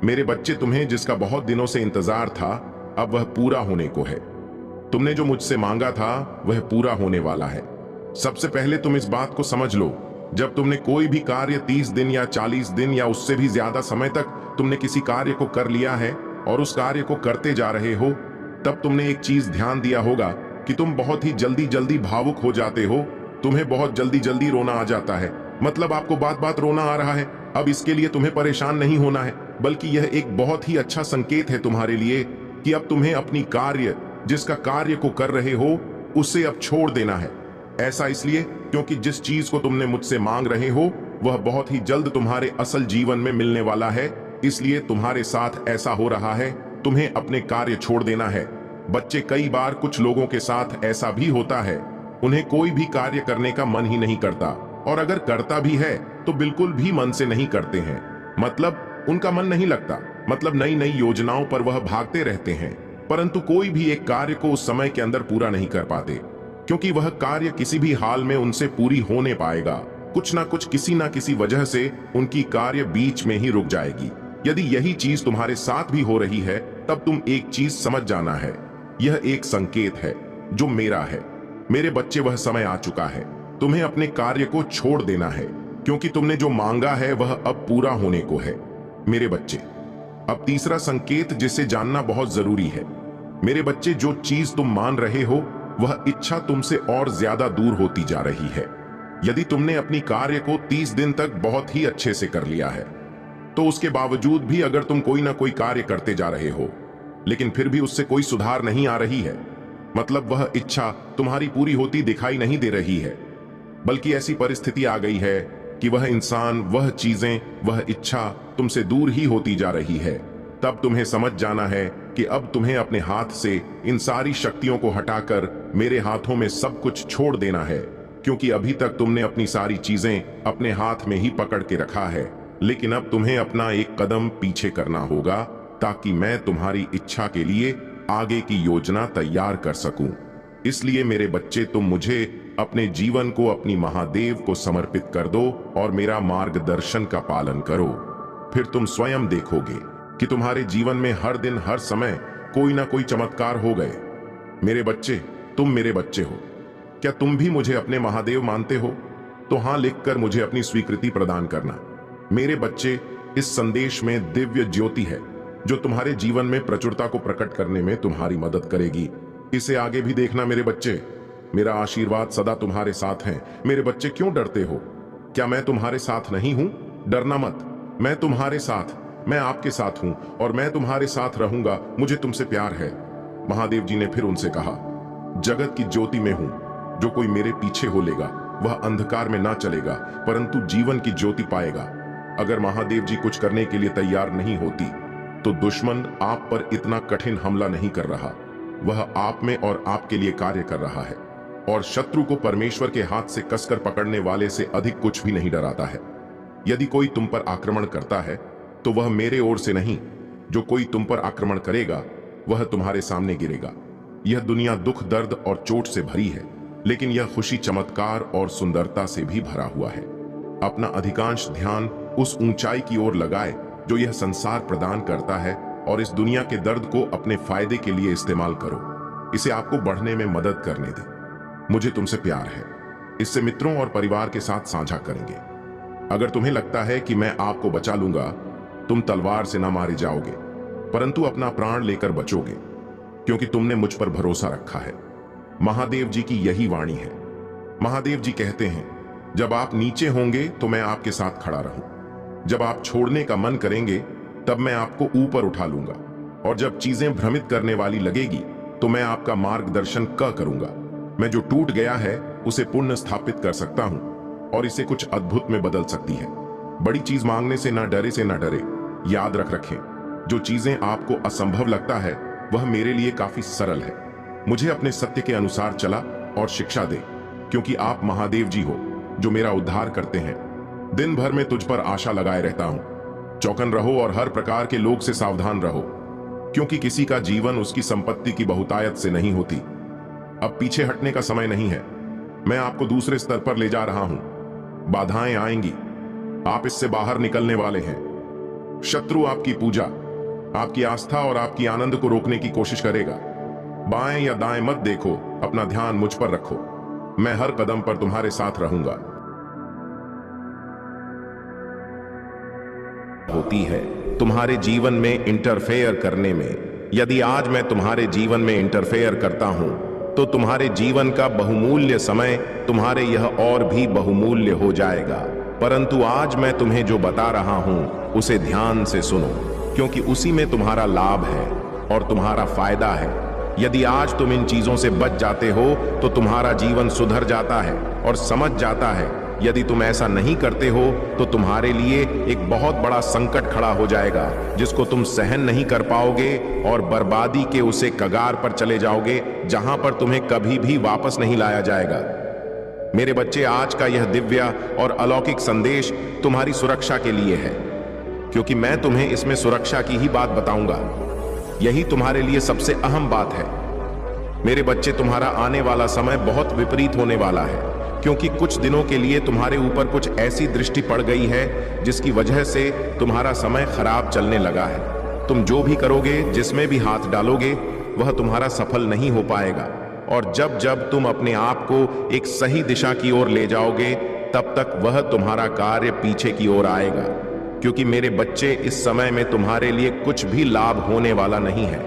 मेरे बच्चे, तुम्हें जिसका बहुत दिनों से इंतजार था अब वह पूरा होने को है। तुमने जो मुझसे मांगा था वह पूरा होने वाला है। सबसे पहले तुम इस बात को समझ लो, जब तुमने कोई भी कार्य 30 दिन या 40 दिन या उससे भी ज्यादा समय तक तुमने किसी कार्य को कर लिया है और उस कार्य को करते जा रहे हो, तब तुमने एक चीज ध्यान दिया होगा कि तुम बहुत ही जल्दी जल्दी भावुक हो जाते हो। तुम्हें बहुत जल्दी जल्दी रोना आ जाता है, मतलब आपको बात बात रोना आ रहा है। अब इसके लिए तुम्हें परेशान नहीं होना है, बल्कि यह एक बहुत ही अच्छा संकेत है तुम्हारे लिए कि अब तुम्हें अपनी कार्य जिसका कार्य को कर रहे हो उसे अब छोड़ देना है। ऐसा इसलिए क्योंकि जिस चीज को तुमने मुझसे मांग रहे हो वह बहुत ही जल्द तुम्हारे असल जीवन में मिलने वाला है, इसलिए तुम्हारे साथ ऐसा हो रहा है, तुम्हें अपने कार्य छोड़ देना है। बच्चे, कई बार कुछ लोगों के साथ ऐसा भी होता है, उन्हें कोई भी कार्य करने का मन ही नहीं करता, और अगर करता भी है तो बिल्कुल भी मन से नहीं करते हैं। मतलब उनका मन नहीं लगता, मतलब नई नई योजनाओं पर वह भागते रहते हैं, परंतु कोई भी एक कार्य को उस समय के अंदर पूरा नहीं कर पाते, क्योंकि वह कार्य किसी भी हाल में उनसे पूरी होने पाएगा। कुछ ना कुछ, किसी ना किसी वजह से उनकी कार्य बीच में ही रुक जाएगी। यदि यही चीज तुम्हारे साथ भी हो रही है तब तुम एक चीज समझ जाना है, यह एक संकेत है जो मेरा है। मेरे बच्चे, वह समय आ चुका है, तुम्हें अपने कार्य को छोड़ देना है, क्योंकि तुमने जो मांगा है वह अब पूरा होने को है। मेरे बच्चे, अब तीसरा संकेत जिसे जानना बहुत जरूरी है। मेरे बच्चे, जो चीज तुम मान रहे हो वह इच्छा तुमसे और ज्यादा दूर होती जा रही है। यदि तुमने अपनी कार्य को 30 दिन तक बहुत ही अच्छे से कर लिया है, तो उसके बावजूद भी अगर तुम कोई ना कोई कार्य करते जा रहे हो लेकिन फिर भी उससे कोई सुधार नहीं आ रही है, मतलब वह इच्छा तुम्हारी पूरी होती दिखाई नहीं दे रही है, बल्कि ऐसी परिस्थिति आ गई है कि वह इंसान, वह चीजें, वह इच्छा तुमसे दूर ही होती जा रही है, तब तुम्हें समझ जाना है कि अब तुम्हें अपने हाथ से इन सारी शक्तियों को हटाकर मेरे हाथों में सब कुछ छोड़ देना है। क्योंकि अभी तक तुमने अपनी सारी चीजें अपने हाथ में ही पकड़ के रखा है, लेकिन अब तुम्हें अपना एक कदम पीछे करना होगा ताकि मैं तुम्हारी इच्छा के लिए आगे की योजना तैयार कर सकूं। इसलिए मेरे बच्चे, तुम मुझे अपने जीवन को अपनी महादेव को समर्पित कर दो और मेरा मार्गदर्शन का पालन करो। फिर तुम स्वयं देखोगे कि तुम्हारे जीवन में हर दिन, हर समय कोई ना कोई चमत्कार हो गए। मेरे बच्चे, तुम मेरे बच्चे हो। क्या तुम भी मुझे अपने महादेव मानते हो? तो हाँ लिखकर मुझे अपनी स्वीकृति प्रदान करना। मेरे बच्चे, इस संदेश में दिव्य ज्योति है जो तुम्हारे जीवन में प्रचुरता को प्रकट करने में तुम्हारी मदद करेगी। इसे आगे भी देखना मेरे बच्चे। मेरा आशीर्वाद सदा तुम्हारे साथ है। मेरे बच्चे, क्यों डरते हो? क्या मैं तुम्हारे साथ नहीं हूं? डरना मत, मैं तुम्हारे साथ, मैं आपके साथ हूं और मैं तुम्हारे साथ रहूंगा। मुझे तुमसे प्यार है। महादेव जी ने फिर उनसे कहा, जगत की ज्योति में हूं, जो कोई मेरे पीछे हो लेगा वह अंधकार में ना चलेगा परंतु जीवन की ज्योति पाएगा। अगर महादेव जी कुछ करने के लिए तैयार नहीं होती तो दुश्मन आप पर इतना कठिन हमला नहीं कर रहा। वह आप में और आपके लिए कार्य कर रहा है, और शत्रु को परमेश्वर के हाथ से कसकर पकड़ने वाले से अधिक कुछ भी नहीं डराता है। यदि कोई तुम पर आक्रमण करता है तो वह मेरे ओर से नहीं, जो कोई तुम पर आक्रमण करेगा वह तुम्हारे सामने गिरेगा। यह दुनिया दुख, दर्द और चोट से भरी है, लेकिन यह खुशी, चमत्कार और सुंदरता से भी भरा हुआ है। अपना अधिकांश ध्यान उस ऊंचाई की ओर लगाए जो यह संसार प्रदान करता है, और इस दुनिया के दर्द को अपने फायदे के लिए इस्तेमाल करो। इसे आपको बढ़ने में मदद करने दे। मुझे तुमसे प्यार है। इससे मित्रों और परिवार के साथ साझा करेंगे। अगर तुम्हें लगता है कि मैं आपको बचा लूंगा, तुम तलवार से ना मारे जाओगे परंतु अपना प्राण लेकर बचोगे, क्योंकि तुमने मुझ पर भरोसा रखा है। महादेव जी की यही वाणी है। महादेव जी कहते हैं, जब आप नीचे होंगे तो मैं आपके साथ खड़ा रहूं। जब आप छोड़ने का मन करेंगे तब मैं आपको ऊपर उठा लूंगा, और जब चीजें भ्रमित करने वाली लगेगी तो मैं आपका मार्गदर्शन करूंगा। मैं जो टूट गया है उसे पुनः स्थापित कर सकता हूं और इसे कुछ अद्भुत में बदल सकती है। बड़ी चीज मांगने से ना डरे। याद रखें, जो चीजें आपको असंभव लगता है वह मेरे लिए काफी सरल है। मुझे अपने सत्य के अनुसार चला और शिक्षा दे, क्योंकि आप महादेव जी हो जो मेरा उद्धार करते हैं। दिन भर में तुझ पर आशा लगाए रहता हूं। चौकन रहो और हर प्रकार के लोग से सावधान रहो, क्योंकि किसी का जीवन उसकी संपत्ति की बहुतायत से नहीं होती। अब पीछे हटने का समय नहीं है। मैं आपको दूसरे स्तर पर ले जा रहा हूं। बाधाएं आएंगी, आप इससे बाहर निकलने वाले हैं। शत्रु आपकी पूजा, आपकी आस्था और आपकी आनंद को रोकने की कोशिश करेगा। बाएं या दाएं मत देखो, अपना ध्यान मुझ पर रखो। मैं हर कदम पर तुम्हारे साथ रहूंगा। होती है तुम्हारे जीवन में इंटरफेयर करने में। यदि आज मैं तुम्हारे जीवन में इंटरफेयर करता हूं तो तुम्हारे जीवन का बहुमूल्य समय तुम्हारे यह और भी बहुमूल्य हो जाएगा। परंतु आज मैं तुम्हें जो बता रहा हूं उसे ध्यान से सुनो, क्योंकि उसी में तुम्हारा लाभ है और तुम्हारा फायदा है। यदि आज तुम इन चीजों से बच जाते हो तो तुम्हारा जीवन सुधर जाता है और समझ जाता है। यदि तुम ऐसा नहीं करते हो तो तुम्हारे लिए एक बहुत बड़ा संकट खड़ा हो जाएगा जिसको तुम सहन नहीं कर पाओगे और बर्बादी के उसे कगार पर चले जाओगे, जहां पर तुम्हें कभी भी वापस नहीं लाया जाएगा। मेरे बच्चे, आज का यह दिव्य और अलौकिक संदेश तुम्हारी सुरक्षा के लिए है, क्योंकि मैं तुम्हें इसमें सुरक्षा की ही बात बताऊंगा। यही तुम्हारे लिए सबसे अहम बात है। मेरे बच्चे, तुम्हारा आने वाला समय बहुत विपरीत होने वाला है, क्योंकि कुछ दिनों के लिए तुम्हारे ऊपर कुछ ऐसी दृष्टि पड़ गई है जिसकी वजह से तुम्हारा समय खराब चलने लगा है। तुम जो भी करोगे, जिसमें भी हाथ डालोगे, वह तुम्हारा सफल नहीं हो पाएगा। और जब जब तुम अपने आप को एक सही दिशा की ओर ले जाओगे, तब तक वह तुम्हारा कार्य पीछे की ओर आएगा, क्योंकि मेरे बच्चे, इस समय में तुम्हारे लिए कुछ भी लाभ होने वाला नहीं है।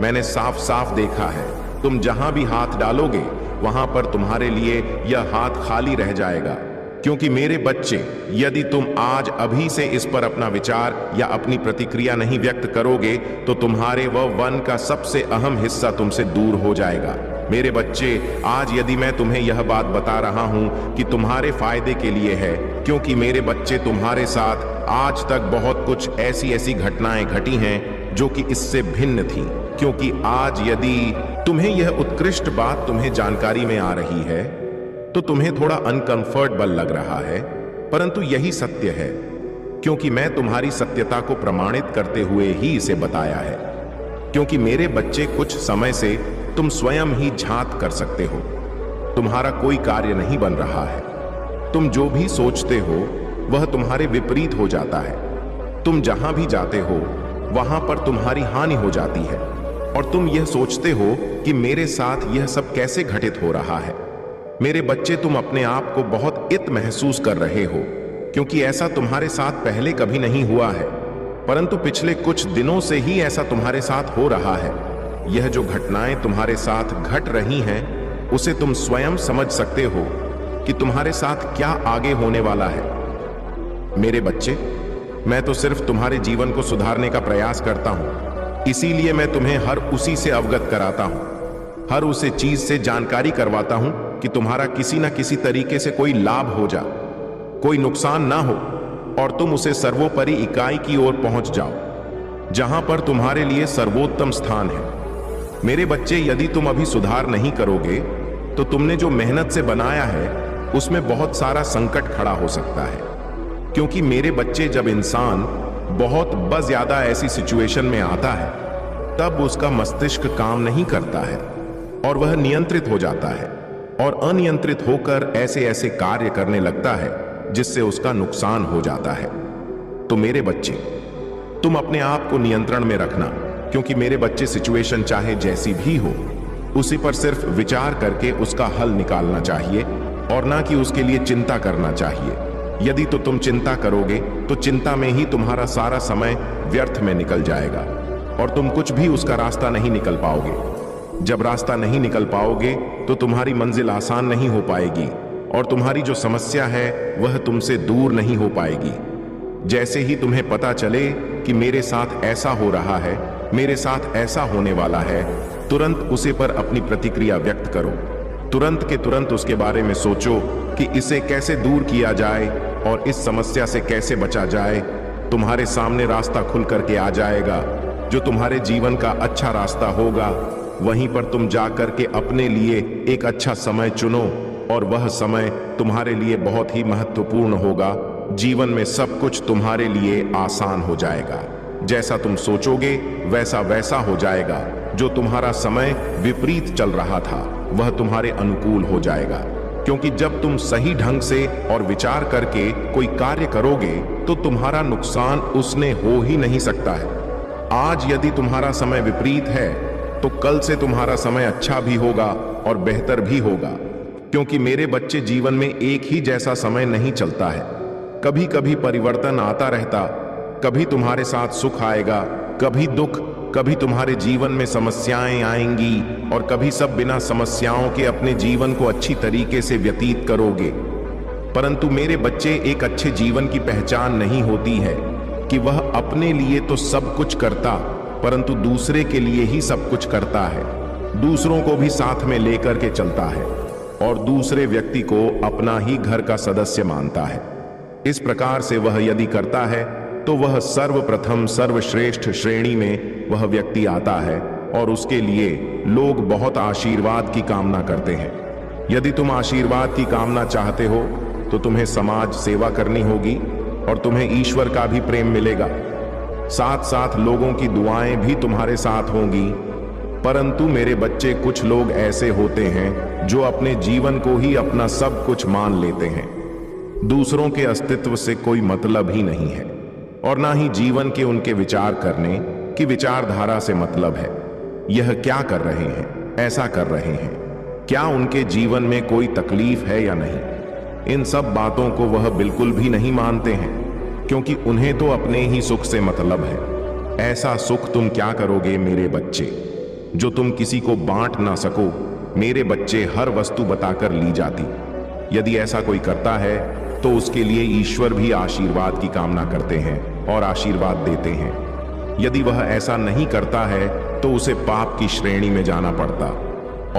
मैंने साफ साफ देखा है, तुम जहां भी हाथ डालोगे वहां पर तुम्हारे लिए यह हाथ खाली रह जाएगा। क्योंकि मेरे बच्चे, यदि तुम आज अभी से इस पर अपना विचार या अपनी प्रतिक्रिया नहीं व्यक्त करोगे तो तुम्हारे वह वन का सबसे अहम हिस्सा तुमसे दूर हो जाएगा। मेरे बच्चे, आज यदि मैं तुम्हें यह बात बता रहा हूं कि तुम्हारे फायदे के लिए है, क्योंकि मेरे बच्चे, तुम्हारे साथ आज तक बहुत कुछ ऐसी घटनाएं घटी हैं जो कि इससे भिन्न थी। क्योंकि आज यदि तुम्हें यह उत्कृष्ट बात तुम्हें जानकारी में आ रही है तो तुम्हें थोड़ा अनकंफर्टेबल लग रहा है, परंतु यही सत्य है, क्योंकि मैं तुम्हारी सत्यता को प्रमाणित करते हुए ही इसे बताया है। क्योंकि मेरे बच्चे, कुछ समय से तुम स्वयं ही झांक कर सकते हो। तुम्हारा कोई कार्य नहीं बन रहा है। तुम जो भी सोचते हो वह तुम्हारे विपरीत हो जाता है। तुम जहां भी जाते हो वहां पर तुम्हारी हानि हो जाती है और तुम यह सोचते हो कि मेरे साथ यह सब कैसे घटित हो रहा है। मेरे बच्चे, तुम अपने आप को बहुत इत्त महसूस कर रहे हो, क्योंकि ऐसा तुम्हारे साथ पहले कभी नहीं हुआ है, परंतु पिछले कुछ दिनों से ही ऐसा तुम्हारे साथ हो रहा है। यह जो घटनाएं तुम्हारे साथ घट रही हैं, उसे तुम स्वयं समझ सकते हो कि तुम्हारे साथ क्या आगे होने वाला है। मेरे बच्चे, मैं तो सिर्फ तुम्हारे जीवन को सुधारने का प्रयास करता हूं, इसीलिए मैं तुम्हें हर उसी से अवगत कराता हूं, हर उसे चीज से जानकारी करवाता हूं कि तुम्हारा किसी न किसी तरीके से कोई लाभ हो जा, कोई नुकसान ना हो और तुम उसे सर्वोपरि इकाई की ओर पहुंच जाओ, जहां पर तुम्हारे लिए सर्वोत्तम स्थान है। मेरे बच्चे, यदि तुम अभी सुधार नहीं करोगे तो तुमने जो मेहनत से बनाया है उसमें बहुत सारा संकट खड़ा हो सकता है। क्योंकि मेरे बच्चे, जब इंसान बहुत ज्यादा ऐसी सिचुएशन में आता है तब उसका मस्तिष्क काम नहीं करता है और वह नियंत्रित हो जाता है और अनियंत्रित होकर ऐसे कार्य करने लगता है जिससे उसका नुकसान हो जाता है। तो मेरे बच्चे, तुम अपने आप को नियंत्रण में रखना, क्योंकि मेरे बच्चे, सिचुएशन चाहे जैसी भी हो, उसी पर सिर्फ विचार करके उसका हल निकालना चाहिए और ना कि उसके लिए चिंता करना चाहिए। यदि तो तुम चिंता करोगे तो चिंता में ही तुम्हारा सारा समय व्यर्थ में निकल जाएगा और तुम कुछ भी उसका रास्ता नहीं निकल पाओगे। जब रास्ता नहीं निकल पाओगे तो तुम्हारी मंजिल आसान नहीं हो पाएगी और तुम्हारी जो समस्या है वह तुमसे दूर नहीं हो पाएगी। जैसे ही तुम्हें पता चले कि मेरे साथ ऐसा हो रहा है, मेरे साथ ऐसा होने वाला है, तुरंत उसे पर अपनी प्रतिक्रिया व्यक्त करो। तुरंत के तुरंत उसके बारे में सोचो कि इसे कैसे दूर किया जाए और इस समस्या से कैसे बचा जाए। तुम्हारे सामने रास्ता खुल करके आ जाएगा, जो तुम्हारे जीवन का अच्छा रास्ता होगा। वहीं पर तुम जाकर के अपने लिए एक अच्छा समय चुनो और वह समय तुम्हारे लिए बहुत ही महत्वपूर्ण होगा। जीवन में सब कुछ तुम्हारे लिए आसान हो जाएगा। जैसा तुम सोचोगे वैसा हो जाएगा। जो तुम्हारा समय विपरीत चल रहा था वह तुम्हारे अनुकूल हो जाएगा, क्योंकि जब तुम सही ढंग से और विचार करके कोई कार्य करोगे तो तुम्हारा नुकसान उसने हो ही नहीं सकता है। आज यदि तुम्हारा समय विपरीत है तो कल से तुम्हारा समय अच्छा भी होगा और बेहतर भी होगा, क्योंकि मेरे बच्चे, जीवन में एक ही जैसा समय नहीं चलता है। कभी कभी परिवर्तन आता रहता, कभी तुम्हारे साथ सुख आएगा, कभी दुख, कभी तुम्हारे जीवन में समस्याएं आएंगी और कभी सब बिना समस्याओं के अपने जीवन को अच्छी तरीके से व्यतीत करोगे। परंतु मेरे बच्चे, एक अच्छे जीवन की पहचान नहीं होती है कि वह अपने लिए तो सब कुछ करता परंतु दूसरे के लिए ही सब कुछ करता है। दूसरों को भी साथ में लेकर के चलता है और दूसरे व्यक्ति को अपना ही घर का सदस्य मानता है। इस प्रकार से वह यदि करता है तो वह सर्वप्रथम सर्वश्रेष्ठ श्रेणी में वह व्यक्ति आता है और उसके लिए लोग बहुत आशीर्वाद की कामना करते हैं। यदि तुम आशीर्वाद की कामना चाहते हो तो तुम्हें समाज सेवा करनी होगी और तुम्हें ईश्वर का भी प्रेम मिलेगा। साथ साथ लोगों की दुआएं भी तुम्हारे साथ होंगी। परंतु मेरे बच्चे, कुछ लोग ऐसे होते हैं जो अपने जीवन को ही अपना सब कुछ मान लेते हैं। दूसरों के अस्तित्व से कोई मतलब ही नहीं है और ना ही जीवन के उनके विचार करने की विचारधारा से मतलब है। यह क्या कर रहे हैं, ऐसा कर रहे हैं, क्या उनके जीवन में कोई तकलीफ है या नहीं, इन सब बातों को वह बिल्कुल भी नहीं मानते हैं, क्योंकि उन्हें तो अपने ही सुख से मतलब है। ऐसा सुख तुम क्या करोगे मेरे बच्चे, जो तुम किसी को बांट ना सको। मेरे बच्चे, हर वस्तु बताकर ली जाती। यदि ऐसा कोई करता है तो उसके लिए ईश्वर भी आशीर्वाद की कामना करते हैं और आशीर्वाद देते हैं। यदि वह ऐसा नहीं करता है तो उसे पाप की श्रेणी में जाना पड़ता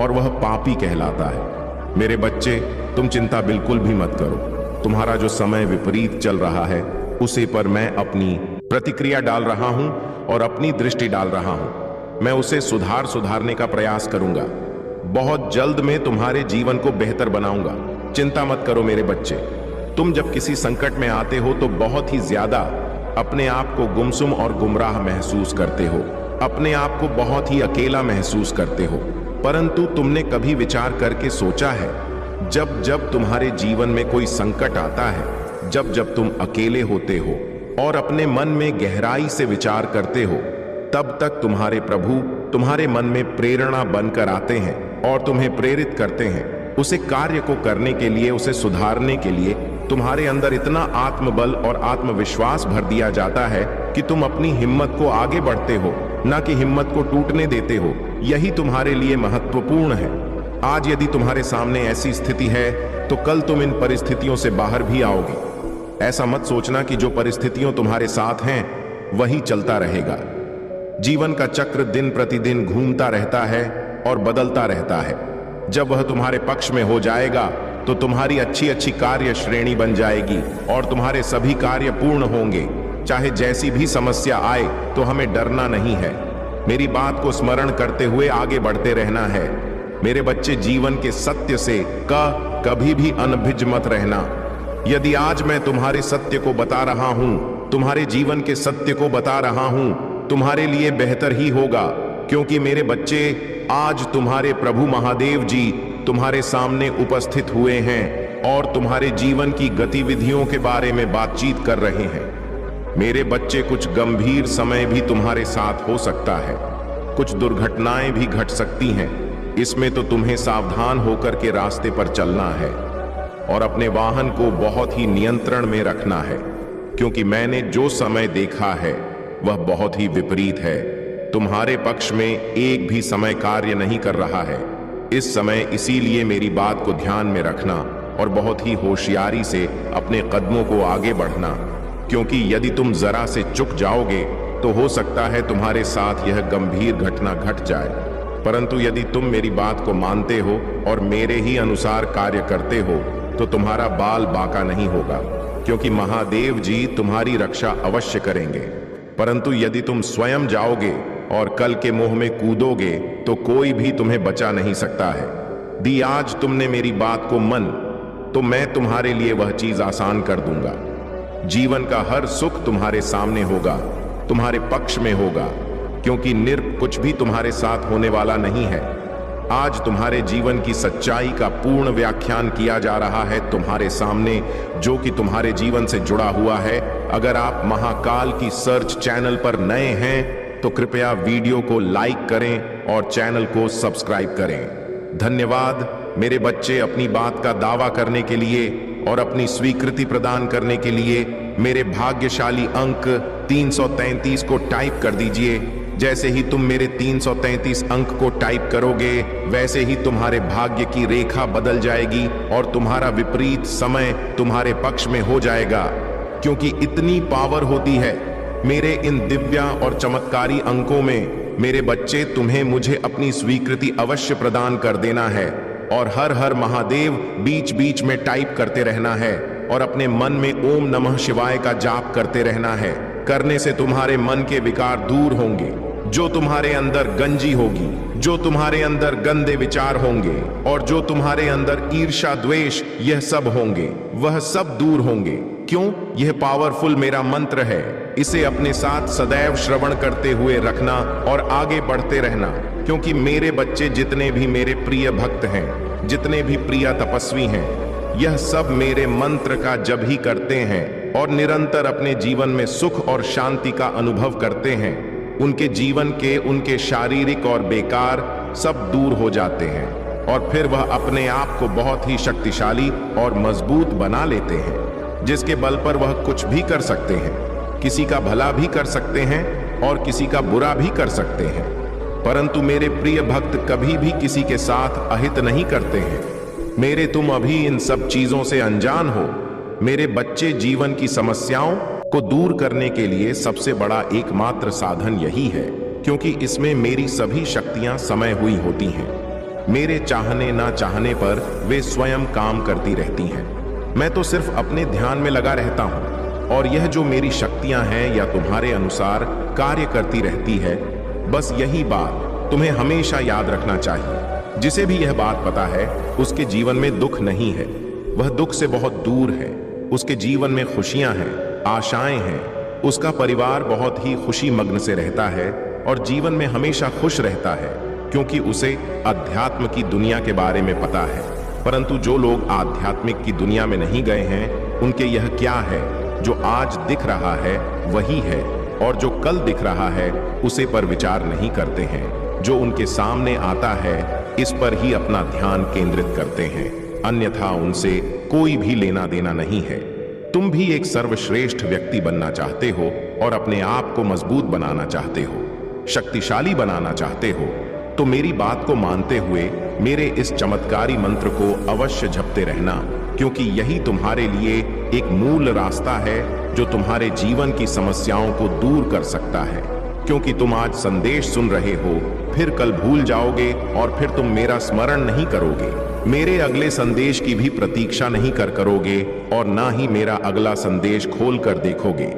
और वह पापी कहलाता है। मेरे बच्चे, तुम चिंता बिल्कुल भी मत करो। तुम्हारा जो समय विपरीत चल रहा है उसे पर मैं अपनी प्रतिक्रिया डाल रहा हूं और अपनी दृष्टि डाल रहा हूं। मैं उसे सुधारने का प्रयास करूंगा। बहुत जल्द मैं तुम्हारे जीवन को बेहतर बनाऊंगा। चिंता मत करो मेरे बच्चे। तुम जब किसी संकट में आते हो तो बहुत ही ज्यादा अपने आप को गुमसुम और गुमराह महसूस करते हो, अपने आप को बहुत ही अकेला महसूस करते हो। परंतु तुमने कभी विचार करके सोचा है, जब जब तुम्हारे जीवन में कोई संकट आता है, जब जब तुम अकेले होते हो और अपने मन में गहराई से विचार करते हो, तब तक तुम्हारे प्रभु तुम्हारे मन में प्रेरणा बनकर आते हैं और तुम्हें प्रेरित करते हैं उसे कार्य को करने के लिए, उसे सुधारने के लिए। तुम्हारे अंदर इतना आत्मबल और आत्मविश्वास भर दिया जाता है कि तुम अपनी हिम्मत को आगे बढ़ते हो, ना कि हिम्मत को टूटने देते हो। यही तुम्हारे लिए महत्वपूर्ण है। आज यदि तुम्हारे सामने ऐसी स्थिति है तो कल तुम इन परिस्थितियों से बाहर भी आओगे। ऐसा मत सोचना कि जो परिस्थितियों तुम्हारे साथ हैं वही चलता रहेगा। जीवन का चक्र दिन प्रतिदिन घूमता रहता है और बदलता रहता है। जब वह तुम्हारे पक्ष में हो जाएगा तो तुम्हारी अच्छी अच्छी कार्य श्रेणी बन जाएगी और तुम्हारे सभी कार्य पूर्ण होंगे। चाहे जैसी भी समस्या आए तो हमें डरना नहीं है। मेरी बात को स्मरण करते हुए आगे बढ़ते रहना है। मेरे बच्चे, जीवन के सत्य से कभी भी अनभिज्ञ मत रहना। यदि आज मैं तुम्हारे सत्य को बता रहा हूं, तुम्हारे जीवन के सत्य को बता रहा हूं, तुम्हारे लिए बेहतर ही होगा, क्योंकि मेरे बच्चे, आज तुम्हारे प्रभु महादेव जी तुम्हारे सामने उपस्थित हुए हैं और तुम्हारे जीवन की गतिविधियों के बारे में बातचीत कर रहे हैं। मेरे बच्चे, कुछ गंभीर समय भी तुम्हारे साथ हो सकता है, कुछ दुर्घटनाएं भी घट सकती हैं। इसमें तो तुम्हें सावधान होकर के रास्ते पर चलना है और अपने वाहन को बहुत ही नियंत्रण में रखना है, क्योंकि मैंने जो समय देखा है वह बहुत ही विपरीत है। तुम्हारे पक्ष में एक भी समय कार्य नहीं कर रहा है इस समय। इसीलिए मेरी बात को ध्यान में रखना और बहुत ही होशियारी से अपने कदमों को आगे बढ़ना, क्योंकि यदि तुम जरा से चूक जाओगे तो हो सकता है तुम्हारे साथ यह गंभीर घटना घट जाए। परंतु यदि तुम मेरी बात को मानते हो और मेरे ही अनुसार कार्य करते हो तो तुम्हारा बाल बांका नहीं होगा, क्योंकि महादेव जी तुम्हारी रक्षा अवश्य करेंगे। परंतु यदि तुम स्वयं जाओगे और कल के मोह में कूदोगे तो कोई भी तुम्हें बचा नहीं सकता है। दी आज तुमने मेरी बात को मन, तो मैं तुम्हारे लिए वह चीज आसान कर दूंगा। जीवन का हर सुख तुम्हारे सामने होगा, तुम्हारे पक्ष में होगा, क्योंकि निर्प कुछ भी तुम्हारे साथ होने वाला नहीं है। आज तुम्हारे जीवन की सच्चाई का पूर्ण व्याख्यान किया जा रहा है तुम्हारे सामने, जो कि तुम्हारे जीवन से जुड़ा हुआ है। अगर आप महाकाल की सर्च चैनल पर नए हैं तो कृपया वीडियो को लाइक करें और चैनल को सब्सक्राइब करें। धन्यवाद मेरे बच्चे। अपनी बात का दावा करने के लिए और अपनी स्वीकृति प्रदान करने के लिए मेरे भाग्यशाली अंक 333 को टाइप कर दीजिए। जैसे ही तुम मेरे 333 अंक को टाइप करोगे, वैसे ही तुम्हारे भाग्य की रेखा बदल जाएगी और तुम्हारा विपरीत समय तुम्हारे पक्ष में हो जाएगा, क्योंकि इतनी पावर होती है मेरे इन दिव्या और चमत्कारी अंकों में। मेरे बच्चे, तुम्हें मुझे अपनी स्वीकृति अवश्य प्रदान कर देना है और हर हर महादेव बीच बीच में टाइप करते रहना है और अपने मन में ओम नमः शिवाय का जाप करते रहना है। करने से तुम्हारे मन के विकार दूर होंगे। जो तुम्हारे अंदर गंजी होगी, जो तुम्हारे अंदर गंदे विचार होंगे और जो तुम्हारे अंदर ईर्ष्या द्वेष यह सब होंगे, वह सब दूर होंगे। क्यों? यह पावरफुल मेरा मंत्र है। इसे अपने साथ सदैव श्रवण करते हुए रखना और आगे बढ़ते रहना, क्योंकि मेरे बच्चे जितने भी मेरे प्रिय भक्त हैं, जितने भी प्रिय तपस्वी हैं, यह सब मेरे मंत्र का जप ही करते हैं और निरंतर अपने जीवन में सुख और शांति का अनुभव करते हैं। उनके जीवन के उनके शारीरिक और बेकार सब दूर हो जाते हैं और फिर वह अपने आप को बहुत ही शक्तिशाली और मजबूत बना लेते हैं, जिसके बल पर वह कुछ भी कर सकते हैं। किसी का भला भी कर सकते हैं और किसी का बुरा भी कर सकते हैं। परंतु मेरे प्रिय भक्त कभी भी किसी के साथ अहित नहीं करते हैं। मेरे तुम अभी इन सब चीजों से अनजान हो। मेरे बच्चे, जीवन की समस्याओं को दूर करने के लिए सबसे बड़ा एकमात्र साधन यही है, क्योंकि इसमें मेरी सभी शक्तियां समय हुई होती हैं। मेरे चाहने ना चाहने पर वे स्वयं काम करती रहती हैं। मैं तो सिर्फ अपने ध्यान में लगा रहता हूं और यह जो मेरी शक्तियां हैं या तुम्हारे अनुसार कार्य करती रहती है। बस यही बात तुम्हें हमेशा याद रखना चाहिए। जिसे भी यह बात पता है उसके जीवन में दुख नहीं है, वह दुख से बहुत दूर है। उसके जीवन में खुशियां हैं, आशाएं हैं। उसका परिवार बहुत ही खुशी मग्न से रहता है और जीवन में हमेशा खुश रहता है, क्योंकि उसे अध्यात्म की दुनिया के बारे में पता है। परंतु जो लोग आध्यात्मिक की दुनिया में नहीं गए हैं, उनके यह क्या है, जो आज दिख रहा है वही है और जो कल दिख रहा है उसे पर विचार नहीं करते हैं। जो उनके सामने आता है इस पर ही अपना ध्यान केंद्रित करते हैं, अन्यथा उनसे कोई भी लेना देना नहीं है। तुम भी एक सर्वश्रेष्ठ व्यक्ति बनना चाहते हो और अपने आप को मजबूत बनाना चाहते हो, शक्तिशाली बनाना चाहते हो, तो मेरी बात को मानते हुए मेरे इस चमत्कारी मंत्र को अवश्य जपते रहना, क्योंकि यही तुम्हारे लिए एक मूल रास्ता है जो तुम्हारे जीवन की समस्याओं को दूर कर सकता है। क्योंकि तुम आज संदेश सुन रहे हो, फिर कल भूल जाओगे और फिर तुम मेरा स्मरण नहीं करोगे, मेरे अगले संदेश की भी प्रतीक्षा नहीं करोगे और ना ही मेरा अगला संदेश खोल कर देखोगे।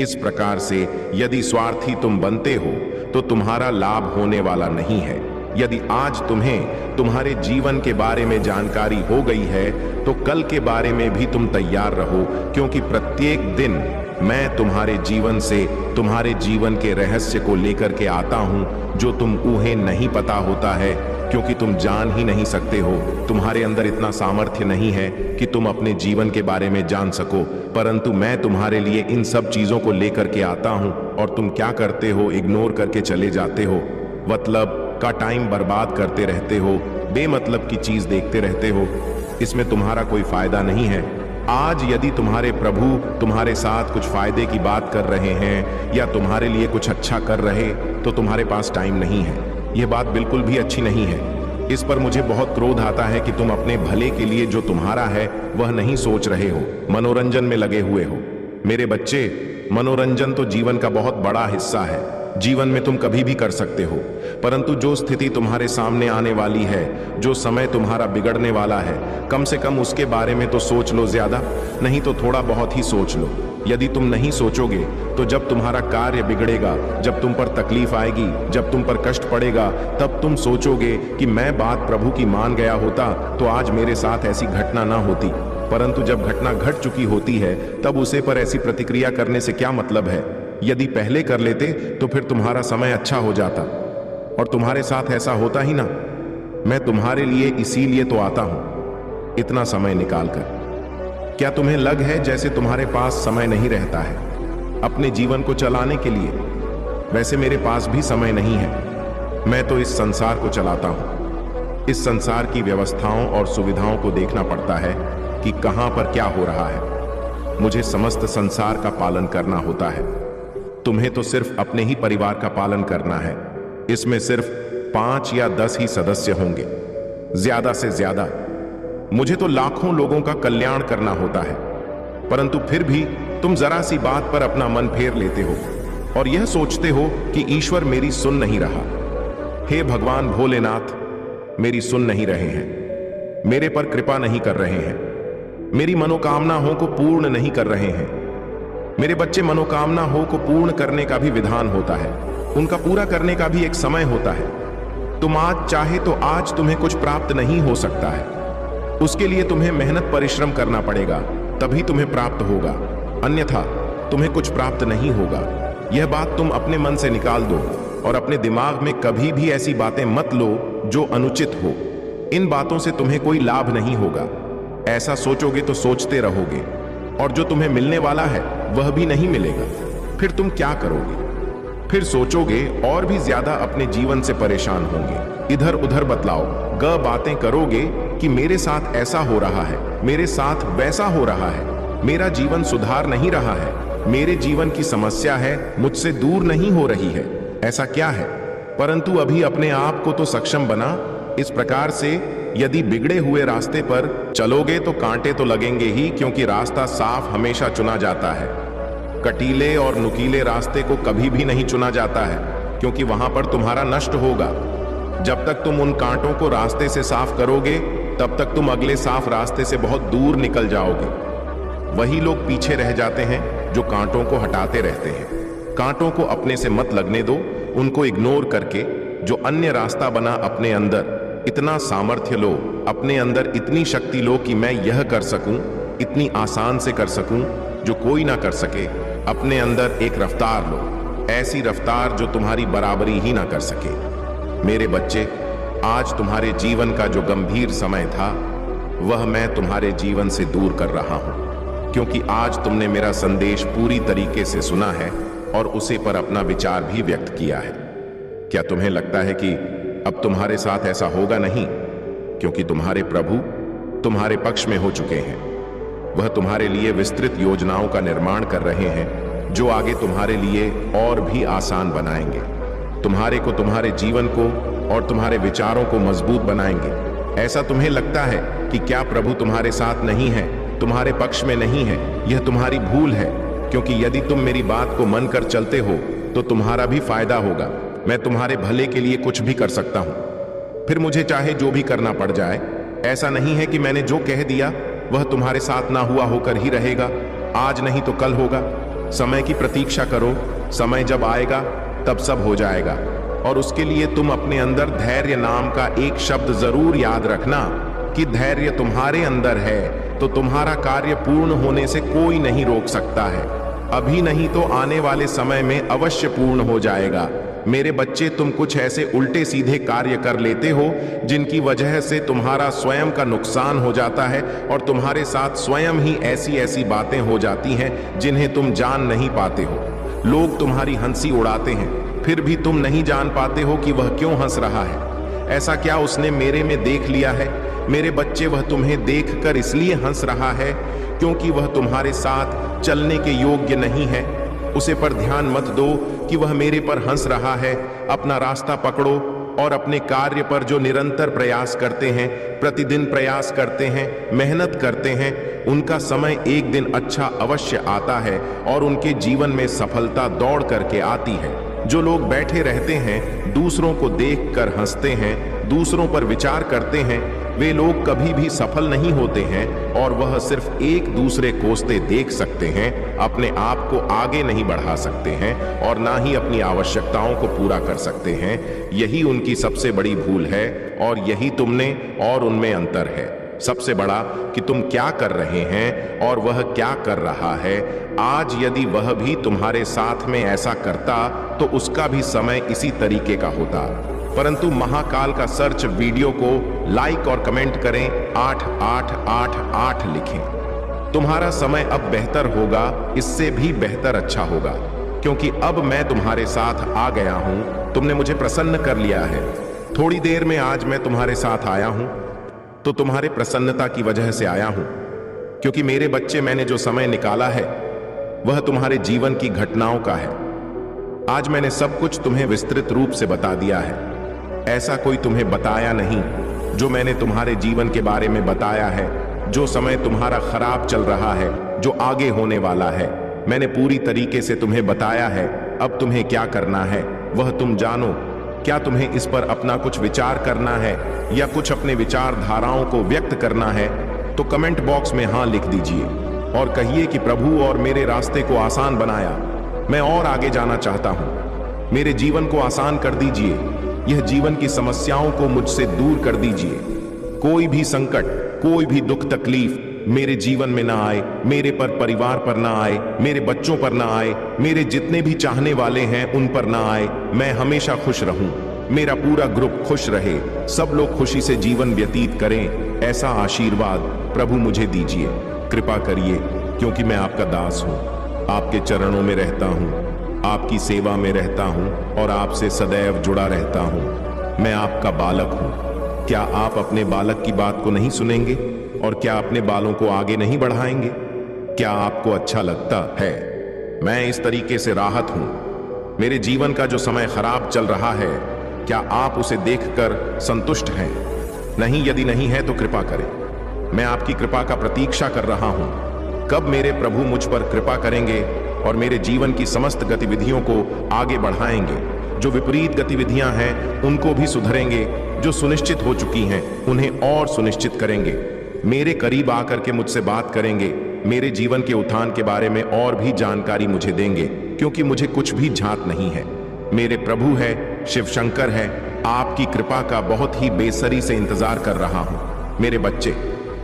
इस प्रकार से यदि स्वार्थी तुम बनते हो तो तुम्हारा लाभ होने वाला नहीं है। यदि आज तुम्हें तुम्हारे जीवन के बारे में जानकारी हो गई है तो कल के बारे में भी तुम तैयार रहो, क्योंकि प्रत्येक दिन मैं तुम्हारे जीवन से तुम्हारे जीवन के रहस्य को लेकर के आता हूं, जो तुम ऊहे नहीं पता होता है, क्योंकि तुम जान ही नहीं सकते हो। तुम्हारे अंदर इतना सामर्थ्य नहीं है कि तुम अपने जीवन के बारे में जान सको, परंतु मैं तुम्हारे लिए इन सब चीजों को लेकर के आता हूं और तुम क्या करते हो, इग्नोर करके चले जाते हो, मतलब का टाइम बर्बाद करते रहते हो, बेमतलब की चीज देखते रहते हो। इसमें तुम्हारा कोई फायदा नहीं है। आज यदि तुम्हारे प्रभु तुम्हारे साथ कुछ फायदे की बात कर रहे हैं या तुम्हारे लिए कुछ अच्छा कर रहे, तो तुम्हारे पास टाइम नहीं है। यह बात बिल्कुल भी अच्छी नहीं है। इस पर मुझे बहुत क्रोध आता है कि तुम अपने भले के लिए जो तुम्हारा है वह नहीं सोच रहे हो, मनोरंजन में लगे हुए हो। मेरे बच्चे, मनोरंजन तो जीवन का बहुत बड़ा हिस्सा है। जीवन में तुम कभी भी कर सकते हो, परंतु जो स्थिति तुम्हारे सामने आने वाली है, जो समय तुम्हारा बिगड़ने वाला है, कम से कम उसके बारे में तो सोच लो। ज्यादा नहीं तो थोड़ा बहुत ही सोच लो। यदि तुम नहीं सोचोगे तो जब तुम्हारा कार्य बिगड़ेगा, जब तुम पर तकलीफ आएगी, जब तुम पर कष्ट पड़ेगा, तब तुम सोचोगे कि मैं बात प्रभु की मान गया होता तो आज मेरे साथ ऐसी घटना ना होती। परंतु जब घटना घट चुकी होती है तब उसे पर ऐसी प्रतिक्रिया करने से क्या मतलब है। यदि पहले कर लेते तो फिर तुम्हारा समय अच्छा हो जाता, और तुम्हारे साथ ऐसा होता ही ना। मैं तुम्हारे लिए इसीलिए तो आता हूं, इतना समय निकालकर। क्या तुम्हें लग है जैसे तुम्हारे पास समय नहीं रहता है अपने जीवन को चलाने के लिए? वैसे मेरे पास भी समय नहीं है। मैं तो इस संसार को चलाता हूं। इस संसार की व्यवस्थाओं और सुविधाओं को देखना पड़ता है कि कहां पर क्या हो रहा है। मुझे समस्त संसार का पालन करना होता है। तुम्हें तो सिर्फ अपने ही परिवार का पालन करना है। इसमें सिर्फ 5 या 10 ही सदस्य होंगे, ज्यादा से ज्यादा। मुझे तो लाखों लोगों का कल्याण करना होता है, परंतु फिर भी तुम जरा सी बात पर अपना मन फेर लेते हो। और यह सोचते हो कि ईश्वर मेरी सुन नहीं रहा। हे भगवान भोलेनाथ, मेरी सुन नहीं रहे हैं, मेरे पर कृपा नहीं कर रहे हैं, मेरी मनोकामनाओं को पूर्ण नहीं कर रहे हैं। मेरे बच्चे मनोकामनाओं को पूर्ण करने का भी विधान होता है, उनका पूरा करने का भी एक समय होता है। तुम आज चाहे तो आज तुम्हें कुछ प्राप्त नहीं हो सकता है, उसके लिए तुम्हें मेहनत परिश्रम करना पड़ेगा, तभी तुम्हें प्राप्त होगा, अन्यथा तुम्हें कुछ प्राप्त नहीं होगा। यह बात तुम अपने मन से निकाल दो और अपने दिमाग में कभी भी ऐसी बातें मत लो जो अनुचित हो। इन बातों से तुम्हें कोई लाभ नहीं होगा। ऐसा सोचोगे तो सोचते रहोगे और जो तुम्हें मिलने वाला है वह भी नहीं मिलेगा। फिर तुम क्या करोगे? फिर सोचोगे और भी ज्यादा अपने जीवन से परेशान होंगे, इधर उधर बतलाओ बातें करोगे कि मेरे साथ ऐसा हो रहा है, मेरे साथ वैसा हो रहा है, मेरा जीवन सुधार नहीं रहा है, मेरे जीवन की समस्या है, मुझसे दूर नहीं हो रही है, ऐसा क्या है? परंतु अभी अपने आप को तो सक्षम बना। इस प्रकार से यदि बिगड़े हुए रास्ते पर चलोगे तो कांटे तो लगेंगे ही, क्योंकि रास्ता साफ हमेशा चुना जाता है। कटीले और नुकीले रास्ते को कभी भी नहीं चुना जाता है, क्योंकि वहां पर तुम्हारा नष्ट होगा। जब तक तुम उन कांटों को रास्ते से साफ करोगे तब तक तुम अगले साफ रास्ते से बहुत दूर निकल जाओगे। वही लोग पीछे रह जाते हैं जो कांटों को हटाते रहते हैं। कांटों को अपने से मत लगने दो, उनको इग्नोर करके जो अन्य रास्ता बना अपने अंदर इतना सामर्थ्य लो, अपने अंदर इतनी शक्ति लो कि मैं यह कर सकूं, इतनी आसान से कर सकूं जो कोई ना कर सके। अपने अंदर एक रफ्तार लो, ऐसी रफ्तार जो तुम्हारी बराबरी ही ना कर सके। मेरे बच्चे, आज तुम्हारे जीवन का जो गंभीर समय था वह मैं तुम्हारे जीवन से दूर कर रहा हूं, क्योंकि आज तुमने मेरा संदेश पूरी तरीके से सुना है और उसे पर अपना विचार भी व्यक्त किया है। क्या तुम्हें लगता है कि अब तुम्हारे साथ ऐसा होगा? नहीं, क्योंकि तुम्हारे प्रभु तुम्हारे पक्ष में हो चुके हैं। वह तुम्हारे लिए विस्तृत योजनाओं का निर्माण कर रहे हैं जो आगे तुम्हारे लिए और भी आसान बनाएंगे, तुम्हारे को, तुम्हारे जीवन को और तुम्हारे विचारों को मजबूत बनाएंगे। ऐसा तुम्हें लगता है कि क्या प्रभु तुम्हारे साथ नहीं है, तुम्हारे पक्ष में नहीं है? यह तुम्हारी भूल है, क्योंकि यदि तुम मेरी बात को मन कर चलते हो तो तुम्हारा भी फायदा होगा। मैं तुम्हारे भले के लिए कुछ भी कर सकता हूं, फिर मुझे चाहे जो भी करना पड़ जाए। ऐसा नहीं है कि मैंने जो कह दिया वह तुम्हारे साथ ना हुआ होकर ही रहेगा। आज नहीं तो कल होगा। समय की प्रतीक्षा करो, समय जब आएगा तब सब हो जाएगा। और उसके लिए तुम अपने अंदर धैर्य नाम का एक शब्द जरूर याद रखना कि धैर्य तुम्हारे अंदर है तो तुम्हारा कार्य पूर्ण होने से कोई नहीं रोक सकता है। अभी नहीं तो आने वाले समय में अवश्य पूर्ण हो जाएगा। मेरे बच्चे, तुम कुछ ऐसे उल्टे सीधे कार्य कर लेते हो जिनकी वजह से तुम्हारा स्वयं का नुकसान हो जाता है और तुम्हारे साथ स्वयं ही ऐसी ऐसी बातें हो जाती हैं जिन्हें तुम जान नहीं पाते हो। लोग तुम्हारी हंसी उड़ाते हैं, फिर भी तुम नहीं जान पाते हो कि वह क्यों हंस रहा है। ऐसा क्या उसने मेरे में देख लिया है? मेरे बच्चे, वह तुम्हें देखकर इसलिए हंस रहा है क्योंकि वह तुम्हारे साथ चलने के योग्य नहीं है। उसे पर ध्यान मत दो कि वह मेरे पर हंस रहा है। अपना रास्ता पकड़ो और अपने कार्य पर जो निरंतर प्रयास करते हैं, प्रतिदिन प्रयास करते हैं, मेहनत करते हैं, उनका समय एक दिन अच्छा अवश्य आता है और उनके जीवन में सफलता दौड़ करके आती है। जो लोग बैठे रहते हैं, दूसरों को देखकर हंसते हैं, दूसरों पर विचार करते हैं, वे लोग कभी भी सफल नहीं होते हैं और वह सिर्फ एक दूसरे कोसते देख सकते हैं, अपने आप को आगे नहीं बढ़ा सकते हैं और ना ही अपनी आवश्यकताओं को पूरा कर सकते हैं। यही उनकी सबसे बड़ी भूल है और यही तुमने और उनमें अंतर है। सबसे बड़ा कि तुम क्या कर रहे हैं और वह क्या कर रहा है। आज यदि वह भी तुम्हारे साथ में ऐसा करता तो उसका भी समय इसी तरीके का होता। परंतु महाकाल का सर्च वीडियो को लाइक और कमेंट करें, 8888 लिखें। तुम्हारा समय अब बेहतर होगा, इससे भी बेहतर अच्छा होगा, क्योंकि अब मैं तुम्हारे साथ आ गया हूं। तुमने मुझे प्रसन्न कर लिया है। थोड़ी देर में आज मैं तुम्हारे साथ आया हूं तो तुम्हारे प्रसन्नता की वजह से आया हूं, क्योंकि मेरे बच्चे, मैंने जो समय निकाला है वह तुम्हारे जीवन की घटनाओं का है। आज मैंने सब कुछ तुम्हें विस्तृत रूप से बता दिया है। ऐसा कोई तुम्हें बताया नहीं जो मैंने तुम्हारे जीवन के बारे में बताया है। जो समय तुम्हारा खराब चल रहा है, जो आगे होने वाला है, मैंने पूरी तरीके से तुम्हें बताया है। अब तुम्हें क्या करना है वह तुम जानो। क्या तुम्हें इस पर अपना कुछ विचार करना है या कुछ अपने विचारधाराओं को व्यक्त करना है तो कमेंट बॉक्स में हाँ लिख दीजिए और कहिए कि प्रभु और मेरे रास्ते को आसान बनाया, मैं और आगे जाना चाहता हूँ। मेरे जीवन को आसान कर दीजिए, यह जीवन की समस्याओं को मुझसे दूर कर दीजिए। कोई भी संकट, कोई भी दुख तकलीफ मेरे जीवन में ना आए, मेरे पर परिवार पर ना आए, मेरे बच्चों पर ना आए, मेरे जितने भी चाहने वाले हैं उन पर ना आए। मैं हमेशा खुश रहूं, मेरा पूरा ग्रुप खुश रहे, सब लोग खुशी से जीवन व्यतीत करें, ऐसा आशीर्वाद प्रभु मुझे दीजिए। कृपा करिए, क्योंकि मैं आपका दास हूं, आपके चरणों में रहता हूं, आपकी सेवा में रहता हूं और आपसे सदैव जुड़ा रहता हूं। मैं आपका बालक हूं। क्या आप अपने बालक की बात को नहीं सुनेंगे और क्या अपने बालों को आगे नहीं बढ़ाएंगे? क्या आपको अच्छा लगता है? मैं इस तरीके से राहत हूं। मेरे जीवन का जो समय खराब चल रहा है, क्या आप उसे देखकर संतुष्ट हैं? नहीं, यदि नहीं है तो कृपा करें। मैं आपकी कृपा का प्रतीक्षा कर रहा हूं। कब मेरे प्रभु मुझ पर कृपा करेंगे और मेरे जीवन की समस्त गतिविधियों को आगे बढ़ाएंगे। जो विपरीत गतिविधियां हैं उनको भी सुधरेंगे, जो सुनिश्चित हो चुकी हैं उन्हें और सुनिश्चित करेंगे। मेरे करीब आकर के मुझसे बात करेंगे, मेरे जीवन के उत्थान के बारे में और भी जानकारी मुझे देंगे, क्योंकि मुझे कुछ भी झांक नहीं है। मेरे प्रभु है, शिव शंकर है, आपकी कृपा का बहुत ही बेसरी से इंतजार कर रहा हूं। मेरे बच्चे,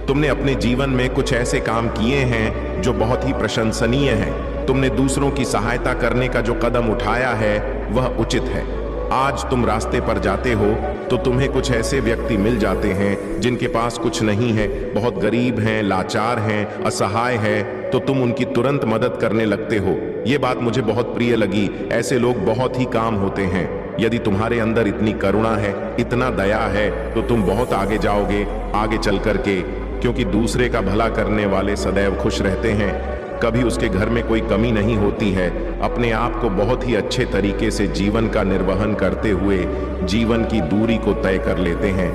तुमने अपने जीवन में कुछ ऐसे काम किए हैं जो बहुत ही प्रशंसनीय हैं। तुमने दूसरों की सहायता करने का जो कदम उठाया है वह उचित है। आज तुम रास्ते पर जाते हो तो तुम्हें कुछ ऐसे व्यक्ति मिल जाते हैं जिनके पास कुछ नहीं है, बहुत गरीब हैं, लाचार हैं, असहाय है, तो तुम उनकी तुरंत मदद करने लगते हो। ये बात मुझे बहुत प्रिय लगी। ऐसे लोग बहुत ही काम होते हैं। यदि तुम्हारे अंदर इतनी करुणा है, इतना दया है, तो तुम बहुत आगे जाओगे आगे चल करके, क्योंकि दूसरे का भला करने वाले सदैव खुश रहते हैं। कभी उसके घर में कोई कमी नहीं होती है। अपने आप को बहुत ही अच्छे तरीके से जीवन का निर्वहन करते हुए जीवन की दूरी को तय कर लेते हैं,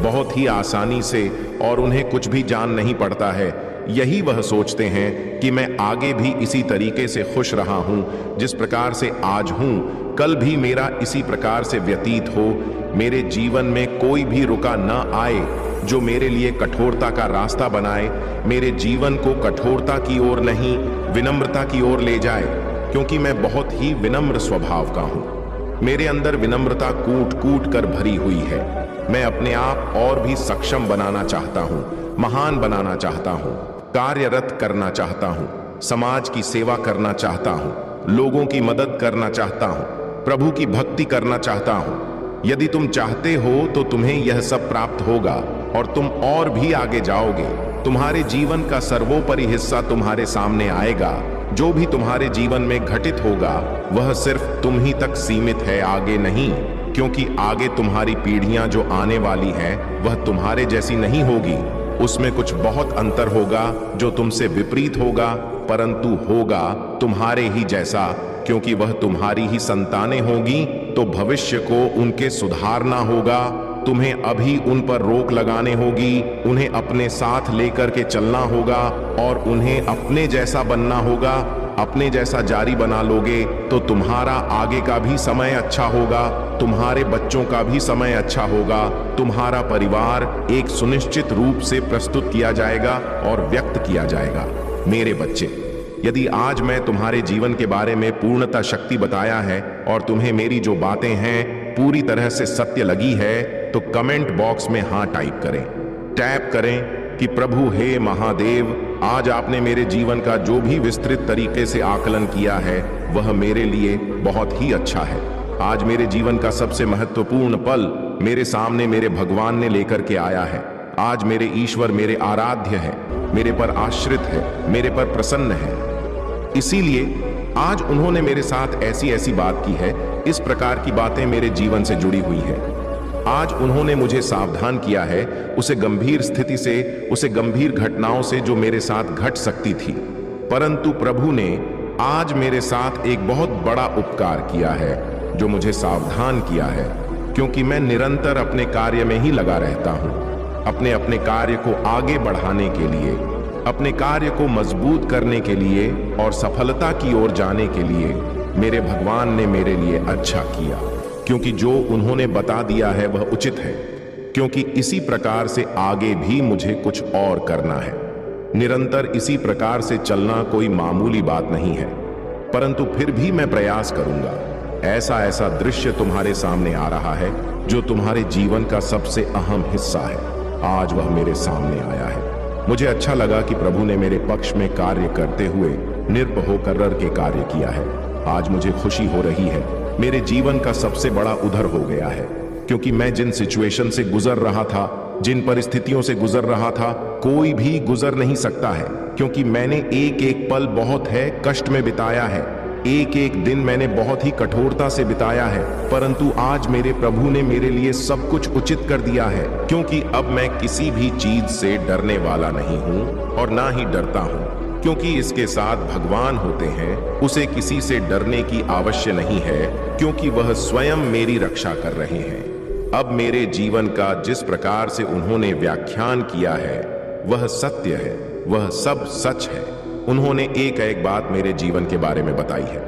बहुत ही आसानी से, और उन्हें कुछ भी जान नहीं पड़ता है। यही वह सोचते हैं कि मैं आगे भी इसी तरीके से खुश रहा हूं, जिस प्रकार से आज हूं, कल भी मेरा इसी प्रकार से व्यतीत हो। मेरे जीवन में कोई भी रुका न आए जो मेरे लिए कठोरता का रास्ता बनाए, मेरे जीवन को कठोरता की ओर नहीं विनम्रता की ओर ले जाए, क्योंकि मैं बहुत ही विनम्र स्वभाव का हूं। मेरे अंदर विनम्रता कूट कूट कर भरी हुई है। मैं अपने आप और भी सक्षम बनाना चाहता हूं, महान बनाना चाहता हूं, कार्यरत करना चाहता हूं, समाज की सेवा करना चाहता हूं, लोगों की मदद करना चाहता हूं, प्रभु की भक्ति करना चाहता हूं। यदि तुम चाहते हो तो तुम्हें यह सब प्राप्त होगा और तुम और भी आगे जाओगे। तुम्हारे जीवन का सर्वोपरि हिस्सा तुम्हारे सामने आएगा। जो भी तुम्हारे जीवन में घटित होगा वह सिर्फ तुम ही तक सीमित है, आगे नहीं, क्योंकि आगे तुम्हारी पीढ़ियां जो आने वाली है वह तुम्हारे जैसी नहीं होगी। उसमें कुछ बहुत अंतर होगा जो तुमसे विपरीत होगा, परंतु होगा तुम्हारे ही जैसा, क्योंकि वह तुम्हारी ही संतानें होगी। तो भविष्य को उनके सुधारना होगा। तुम्हें अभी उन पर रोक लगाने होगी, उन्हें अपने साथ लेकर के चलना होगा और उन्हें अपने जैसा बनना होगा। अपने जैसा जारी बना लोगे तो तुम्हारा आगे का भी समय अच्छा होगा, तुम्हारे बच्चों का भी समय अच्छा होगा, तुम्हारा परिवार एक सुनिश्चित रूप से प्रस्तुत किया जाएगा और व्यक्त किया जाएगा। मेरे बच्चे, यदि आज मैं तुम्हारे जीवन के बारे में पूर्णता शक्ति बताया है और तुम्हें मेरी जो बातें हैं पूरी तरह से सत्य लगी है, तो कमेंट बॉक्स में हाँ टाइप करें, टैप करें कि प्रभु हे महादेव, आज आपने मेरे जीवन का जो भी विस्तृत तरीके से आकलन किया है वह मेरे लिए बहुत ही अच्छा है। आज मेरे जीवन का सबसे महत्वपूर्ण पल मेरे सामने मेरे भगवान ने लेकर के आया है। आज मेरे ईश्वर मेरे आराध्य है, मेरे पर आश्रित है, मेरे पर प्रसन्न है। इसीलिए आज उन्होंने मेरे साथ ऐसी ऐसी बात की है, इस प्रकार की बातें मेरे जीवन से जुड़ी हुई है। आज उन्होंने मुझे सावधान किया है उसे गंभीर स्थिति से, उसे गंभीर घटनाओं से जो मेरे साथ घट सकती थी, परंतु प्रभु ने आज मेरे साथ एक बहुत बड़ा उपकार किया है जो मुझे सावधान किया है, क्योंकि मैं निरंतर अपने कार्य में ही लगा रहता हूं। अपने अपने कार्य को आगे बढ़ाने के लिए, अपने कार्य को मजबूत करने के लिए और सफलता की ओर जाने के लिए मेरे भगवान ने मेरे लिए अच्छा किया, क्योंकि जो उन्होंने बता दिया है वह उचित है, क्योंकि इसी प्रकार से आगे भी मुझे कुछ और करना है। निरंतर इसी प्रकार से चलना कोई मामूली बात नहीं है, परंतु फिर भी मैं प्रयास करूंगा। ऐसा दृश्य तुम्हारे सामने आ रहा है जो तुम्हारे जीवन का सबसे अहम हिस्सा है। आज वह मेरे सामने आया है। मुझे अच्छा लगा कि प्रभु ने मेरे पक्ष में कार्य करते हुए निर्भय होकर के कार्य किया है। आज मुझे खुशी हो रही है। मेरे जीवन का सबसे बड़ा उधर हो गया है, क्योंकि मैं जिन सिचुएशन से गुजर रहा था, जिन परिस्थितियों से गुजर रहा था, कोई भी गुजर नहीं सकता है, क्योंकि मैंने एक एक पल बहुत है कष्ट में बिताया है। एक एक दिन मैंने बहुत ही कठोरता से बिताया है, परंतु आज मेरे प्रभु ने मेरे लिए सब कुछ उचित कर दिया है, क्योंकि अब मैं किसी भी चीज से डरने वाला नहीं हूं और ना ही डरता हूं, क्योंकि इसके साथ भगवान होते हैं। उसे किसी से डरने की आवश्यक नहीं है, क्योंकि वह स्वयं मेरी रक्षा कर रहे हैं। अब मेरे जीवन का जिस प्रकार से उन्होंने व्याख्यान किया है वह सत्य है, वह सब सच है। उन्होंने एक एक बात मेरे जीवन के बारे में बताई है।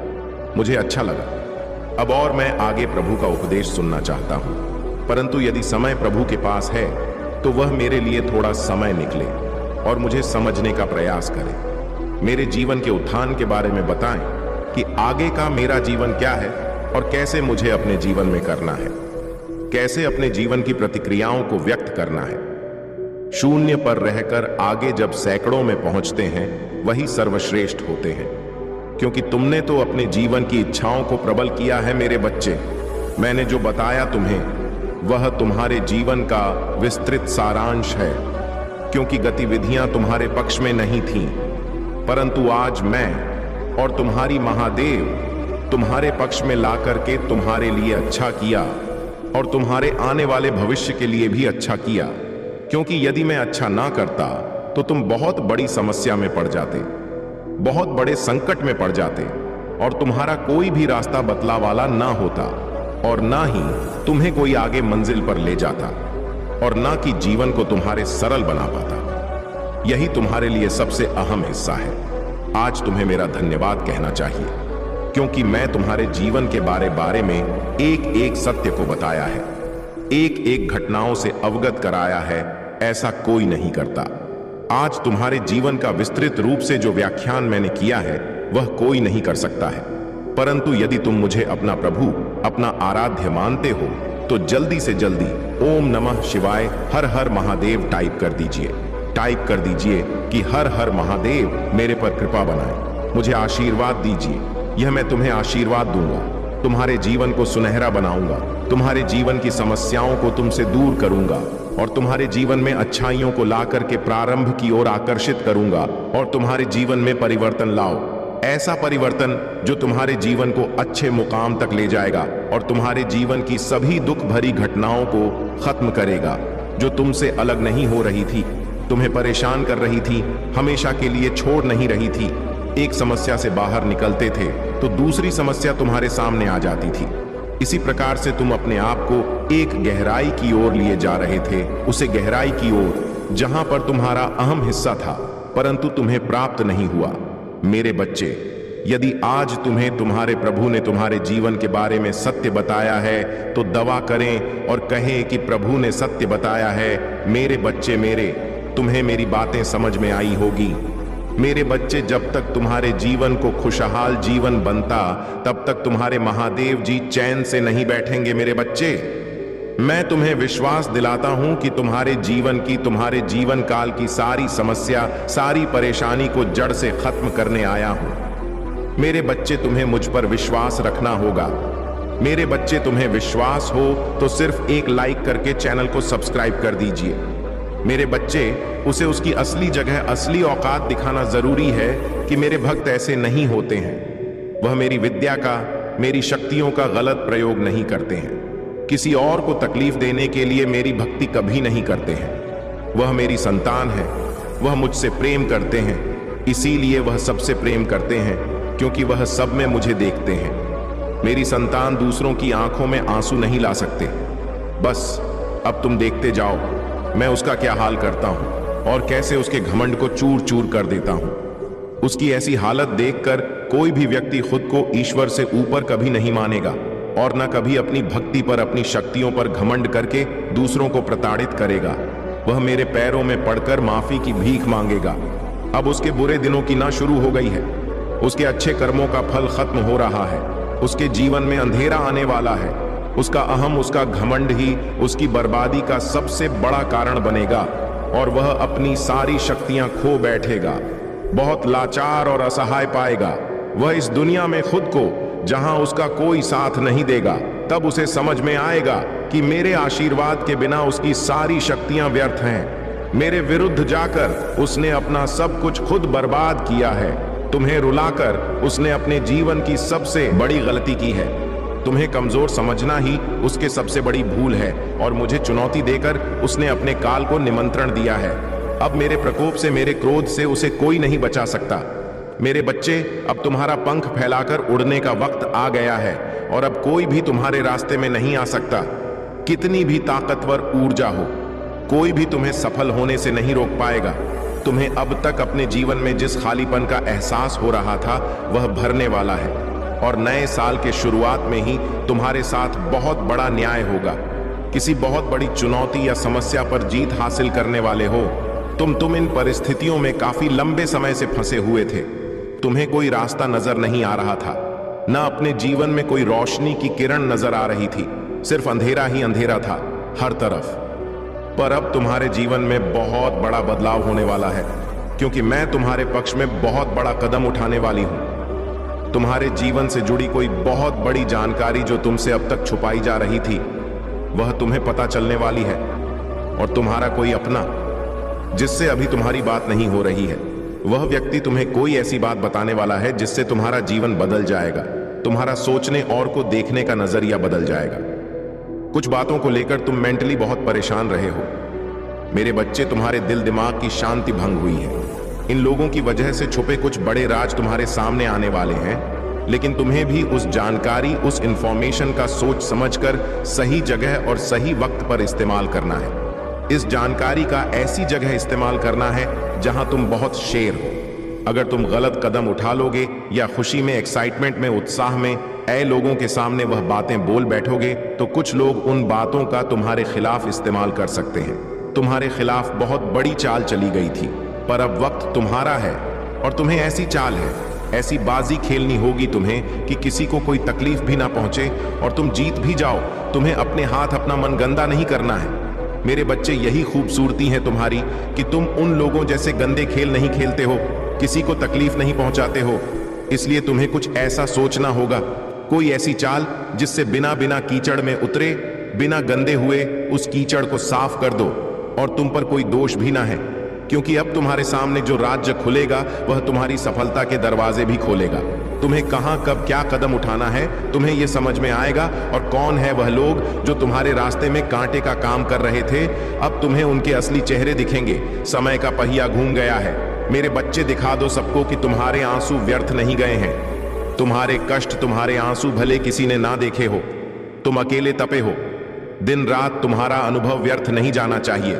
मुझे अच्छा लगा। अब और मैं आगे प्रभु का उपदेश सुनना चाहता हूं, परंतु यदि समय प्रभु के पास है तो वह मेरे लिए थोड़ा समय निकले और मुझे समझने का प्रयास करें। मेरे जीवन के उत्थान के बारे में बताएं कि आगे का मेरा जीवन क्या है और कैसे मुझे अपने जीवन में करना है, कैसे अपने जीवन की प्रतिक्रियाओं को व्यक्त करना है। शून्य पर रहकर आगे जब सैकड़ों में पहुंचते हैं वही सर्वश्रेष्ठ होते हैं, क्योंकि तुमने तो अपने जीवन की इच्छाओं को प्रबल किया है मेरे बच्चे। मैंने जो बताया तुम्हें वह तुम्हारे जीवन का विस्तृत सारांश है, क्योंकि गतिविधियां तुम्हारे पक्ष में नहीं थीं, परंतु आज मैं और तुम्हारी महादेव तुम्हारे पक्ष में ला करके तुम्हारे लिए अच्छा किया और तुम्हारे आने वाले भविष्य के लिए भी अच्छा किया, क्योंकि यदि मैं अच्छा ना करता तो तुम बहुत बड़ी समस्या में पड़ जाते, बहुत बड़े संकट में पड़ जाते और तुम्हारा कोई भी रास्ता बतला वाला ना होता और ना ही तुम्हें कोई आगे मंजिल पर ले जाता और ना कि जीवन को तुम्हारे सरल बना पाता। यही तुम्हारे लिए सबसे अहम हिस्सा है। आज तुम्हें मेरा धन्यवाद कहना चाहिए, क्योंकि मैं तुम्हारे जीवन के बारे में एक एक सत्य को बताया है, एक एक घटनाओं से अवगत कराया है। ऐसा कोई नहीं करता। आज तुम्हारे जीवन का विस्तृत रूप से जो व्याख्यान मैंने किया है वह कोई नहीं कर सकता है, परंतु यदि तुम मुझे अपना प्रभु, अपना आराध्य मानते हो तो जल्दी से जल्दी ओम नमः शिवाय हर हर महादेव टाइप कर दीजिए। टाइप कर दीजिए कि हर हर महादेव मेरे पर कृपा बनाए, मुझे आशीर्वाद दीजिए। यह मैं तुम्हें आशीर्वाद दूंगा, तुम्हारे जीवन को सुनहरा बनाऊंगा, तुम्हारे जीवन की समस्याओं को तुमसे दूर करूंगा और तुम्हारे जीवन में अच्छाइयों को ला करके प्रारंभ की ओर आकर्षित करूंगा और तुम्हारे जीवन में परिवर्तन लाओ। ऐसा परिवर्तन जो तुम्हारे जीवन को अच्छे मुकाम तक ले जाएगा और तुम्हारे जीवन की सभी दुख भरी घटनाओं को खत्म करेगा, जो तुमसे अलग नहीं हो रही थी, तुम्हें परेशान कर रही थी, हमेशा के लिए छोड़ नहीं रही थी। एक समस्या से बाहर निकलते थे तो दूसरी समस्या तुम्हारे सामने आ जाती थी। इसी प्रकार से तुम अपने आप को एक गहराई की ओर लिए जा रहे थे, उसे गहराई की ओर जहां पर तुम्हारा अहम हिस्सा था, परंतु तुम्हें प्राप्त नहीं हुआ। मेरे बच्चे, यदि आज तुम्हें तुम्हारे प्रभु ने तुम्हारे जीवन के बारे में सत्य बताया है तो दवा करें और कहें कि प्रभु ने सत्य बताया है। मेरे बच्चे मेरे, तुम्हें मेरी बातें समझ में आई होगी। मेरे बच्चे, जब तक तुम्हारे जीवन को खुशहाल जीवन बनता तब तक तुम्हारे महादेव जी चैन से नहीं बैठेंगे। मेरे बच्चे, मैं तुम्हें विश्वास दिलाता हूं कि तुम्हारे जीवन की, तुम्हारे जीवन काल की सारी समस्या, सारी परेशानी को जड़ से खत्म करने आया हूं। मेरे बच्चे, तुम्हें मुझ पर विश्वास रखना होगा। मेरे बच्चे, तुम्हें विश्वास हो तो सिर्फ एक लाइक करके चैनल को सब्सक्राइब कर दीजिए। मेरे बच्चे, उसे उसकी असली जगह, असली औकात दिखाना जरूरी है कि मेरे भक्त ऐसे नहीं होते हैं। वह मेरी विद्या का, मेरी शक्तियों का गलत प्रयोग नहीं करते हैं। किसी और को तकलीफ देने के लिए मेरी भक्ति कभी नहीं करते हैं। वह मेरी संतान है, वह मुझसे प्रेम करते हैं, इसीलिए वह सबसे प्रेम करते हैं, क्योंकि वह सब में मुझे देखते हैं। मेरी संतान दूसरों की आंखों में आंसू नहीं ला सकते। बस अब तुम देखते जाओ मैं उसका क्या हाल करता हूं और कैसे उसके घमंड को चूर चूर कर देता हूं। उसकी ऐसी हालत देखकर कोई भी व्यक्ति खुद को ईश्वर से ऊपर कभी नहीं मानेगा और न कभी अपनी भक्ति पर, अपनी शक्तियों पर घमंड करके दूसरों को प्रताड़ित करेगा। वह मेरे पैरों में पड़कर माफी की भीख मांगेगा। अब उसके बुरे दिनों की ना शुरू हो गई है, उसके अच्छे कर्मों का फल खत्म हो रहा है, उसके जीवन में अंधेरा आने वाला है। उसका अहम, उसका घमंड ही उसकी बर्बादी का सबसे बड़ा कारण बनेगा और वह अपनी सारी शक्तियां खो बैठेगा, बहुत लाचार और असहाय पाएगा। वह इस दुनिया में खुद को, जहां उसका कोई साथ नहीं देगा, तब उसे समझ में आएगा कि मेरे आशीर्वाद के बिना उसकी सारी शक्तियां व्यर्थ हैं। मेरे विरुद्ध जाकर उसने अपना सब कुछ खुद बर्बाद किया है। तुम्हें रुलाकर उसने अपने जीवन की सबसे बड़ी गलती की है। तुम्हें कमजोर समझना ही उसके सबसे बड़ी भूल है और मुझे चुनौती देकर उसने अपने काल को निमंत्रण दिया है। अब मेरे प्रकोप से, मेरे क्रोध से उसे कोई नहीं बचा सकता। मेरे बच्चे, अब तुम्हारा पंख फैलाकर उड़ने का वक्त आ गया है और अब कोई भी तुम्हारे रास्ते में नहीं आ सकता। कितनी भी ताकतवर ऊर्जा हो, कोई भी तुम्हें सफल होने से नहीं रोक पाएगा। तुम्हें अब तक अपने जीवन में जिस खालीपन का एहसास हो रहा था वह भरने वाला है और नए साल के शुरुआत में ही तुम्हारे साथ बहुत बड़ा न्याय होगा। किसी बहुत बड़ी चुनौती या समस्या पर जीत हासिल करने वाले हो। तुम इन परिस्थितियों में काफी लंबे समय से फंसे हुए थे। तुम्हें कोई रास्ता नजर नहीं आ रहा था, न अपने जीवन में कोई रोशनी की किरण नजर आ रही थी, सिर्फ अंधेरा ही अंधेरा था हर तरफ। पर अब तुम्हारे जीवन में बहुत बड़ा बदलाव होने वाला है, क्योंकि मैं तुम्हारे पक्ष में बहुत बड़ा कदम उठाने वाली हूं। तुम्हारे जीवन से जुड़ी कोई बहुत बड़ी जानकारी जो तुमसे अब तक छुपाई जा रही थी, वह तुम्हें पता चलने वाली है। और तुम्हारा कोई अपना, जिससे अभी तुम्हारी बात नहीं हो रही है, वह व्यक्ति तुम्हें कोई ऐसी बात बताने वाला है जिससे तुम्हारा जीवन बदल जाएगा। तुम्हारा सोचने और को देखने का नजरिया बदल जाएगा। कुछ बातों को लेकर तुम मेंटली बहुत परेशान रहे हो। मेरे बच्चे, तुम्हारे दिल दिमाग की शांति भंग हुई है। इन लोगों की वजह से छुपे कुछ बड़े राज तुम्हारे सामने आने वाले हैं, लेकिन तुम्हें भी उस जानकारी, उस इंफॉर्मेशन का सोच समझकर सही जगह और सही वक्त पर इस्तेमाल करना है। इस जानकारी का ऐसी जगह इस्तेमाल करना है जहां तुम बहुत शेर हो। अगर तुम गलत कदम उठा लोगे या खुशी में, एक्साइटमेंट में, उत्साह में लोगों के सामने वह बातें बोल बैठोगे, तो कुछ लोग उन बातों का तुम्हारे खिलाफ इस्तेमाल कर सकते हैं। तुम्हारे खिलाफ बहुत बड़ी चाल चली गई थी, पर अब वक्त तुम्हारा है और तुम्हें ऐसी चाल है, ऐसी बाजी खेलनी होगी तुम्हें कि किसी को कोई तकलीफ भी ना पहुंचे और तुम जीत भी जाओ। तुम्हें अपने हाथ, अपना मन गंदा नहीं करना है। मेरे बच्चे, यही खूबसूरती है तुम्हारी कि तुम उन लोगों जैसे गंदे खेल नहीं खेलते हो, किसी को तकलीफ नहीं पहुंचाते हो। इसलिए तुम्हें कुछ ऐसा सोचना होगा, कोई ऐसी चाल जिससे बिना कीचड़ में उतरे, बिना गंदे हुए उस कीचड़ को साफ कर दो और तुम पर कोई दोष भी ना है, क्योंकि अब तुम्हारे सामने जो राज्य खुलेगा वह तुम्हारी सफलता के दरवाजे भी खोलेगा। तुम्हें कहां, कब, क्या कदम उठाना है, तुम्हें यह समझ में आएगा। और कौन है वह लोग जो तुम्हारे रास्ते में कांटे का काम कर रहे थे, अब तुम्हें उनके असली चेहरे दिखेंगे। समय का पहिया घूम गया है। मेरे बच्चे, दिखा दो सबको कि तुम्हारे आंसू व्यर्थ नहीं गए हैं। तुम्हारे कष्ट, तुम्हारे आंसू भले किसी ने ना देखे हो, तुम अकेले तपे हो। दिन रात तुम्हारा अनुभव व्यर्थ नहीं जाना चाहिए।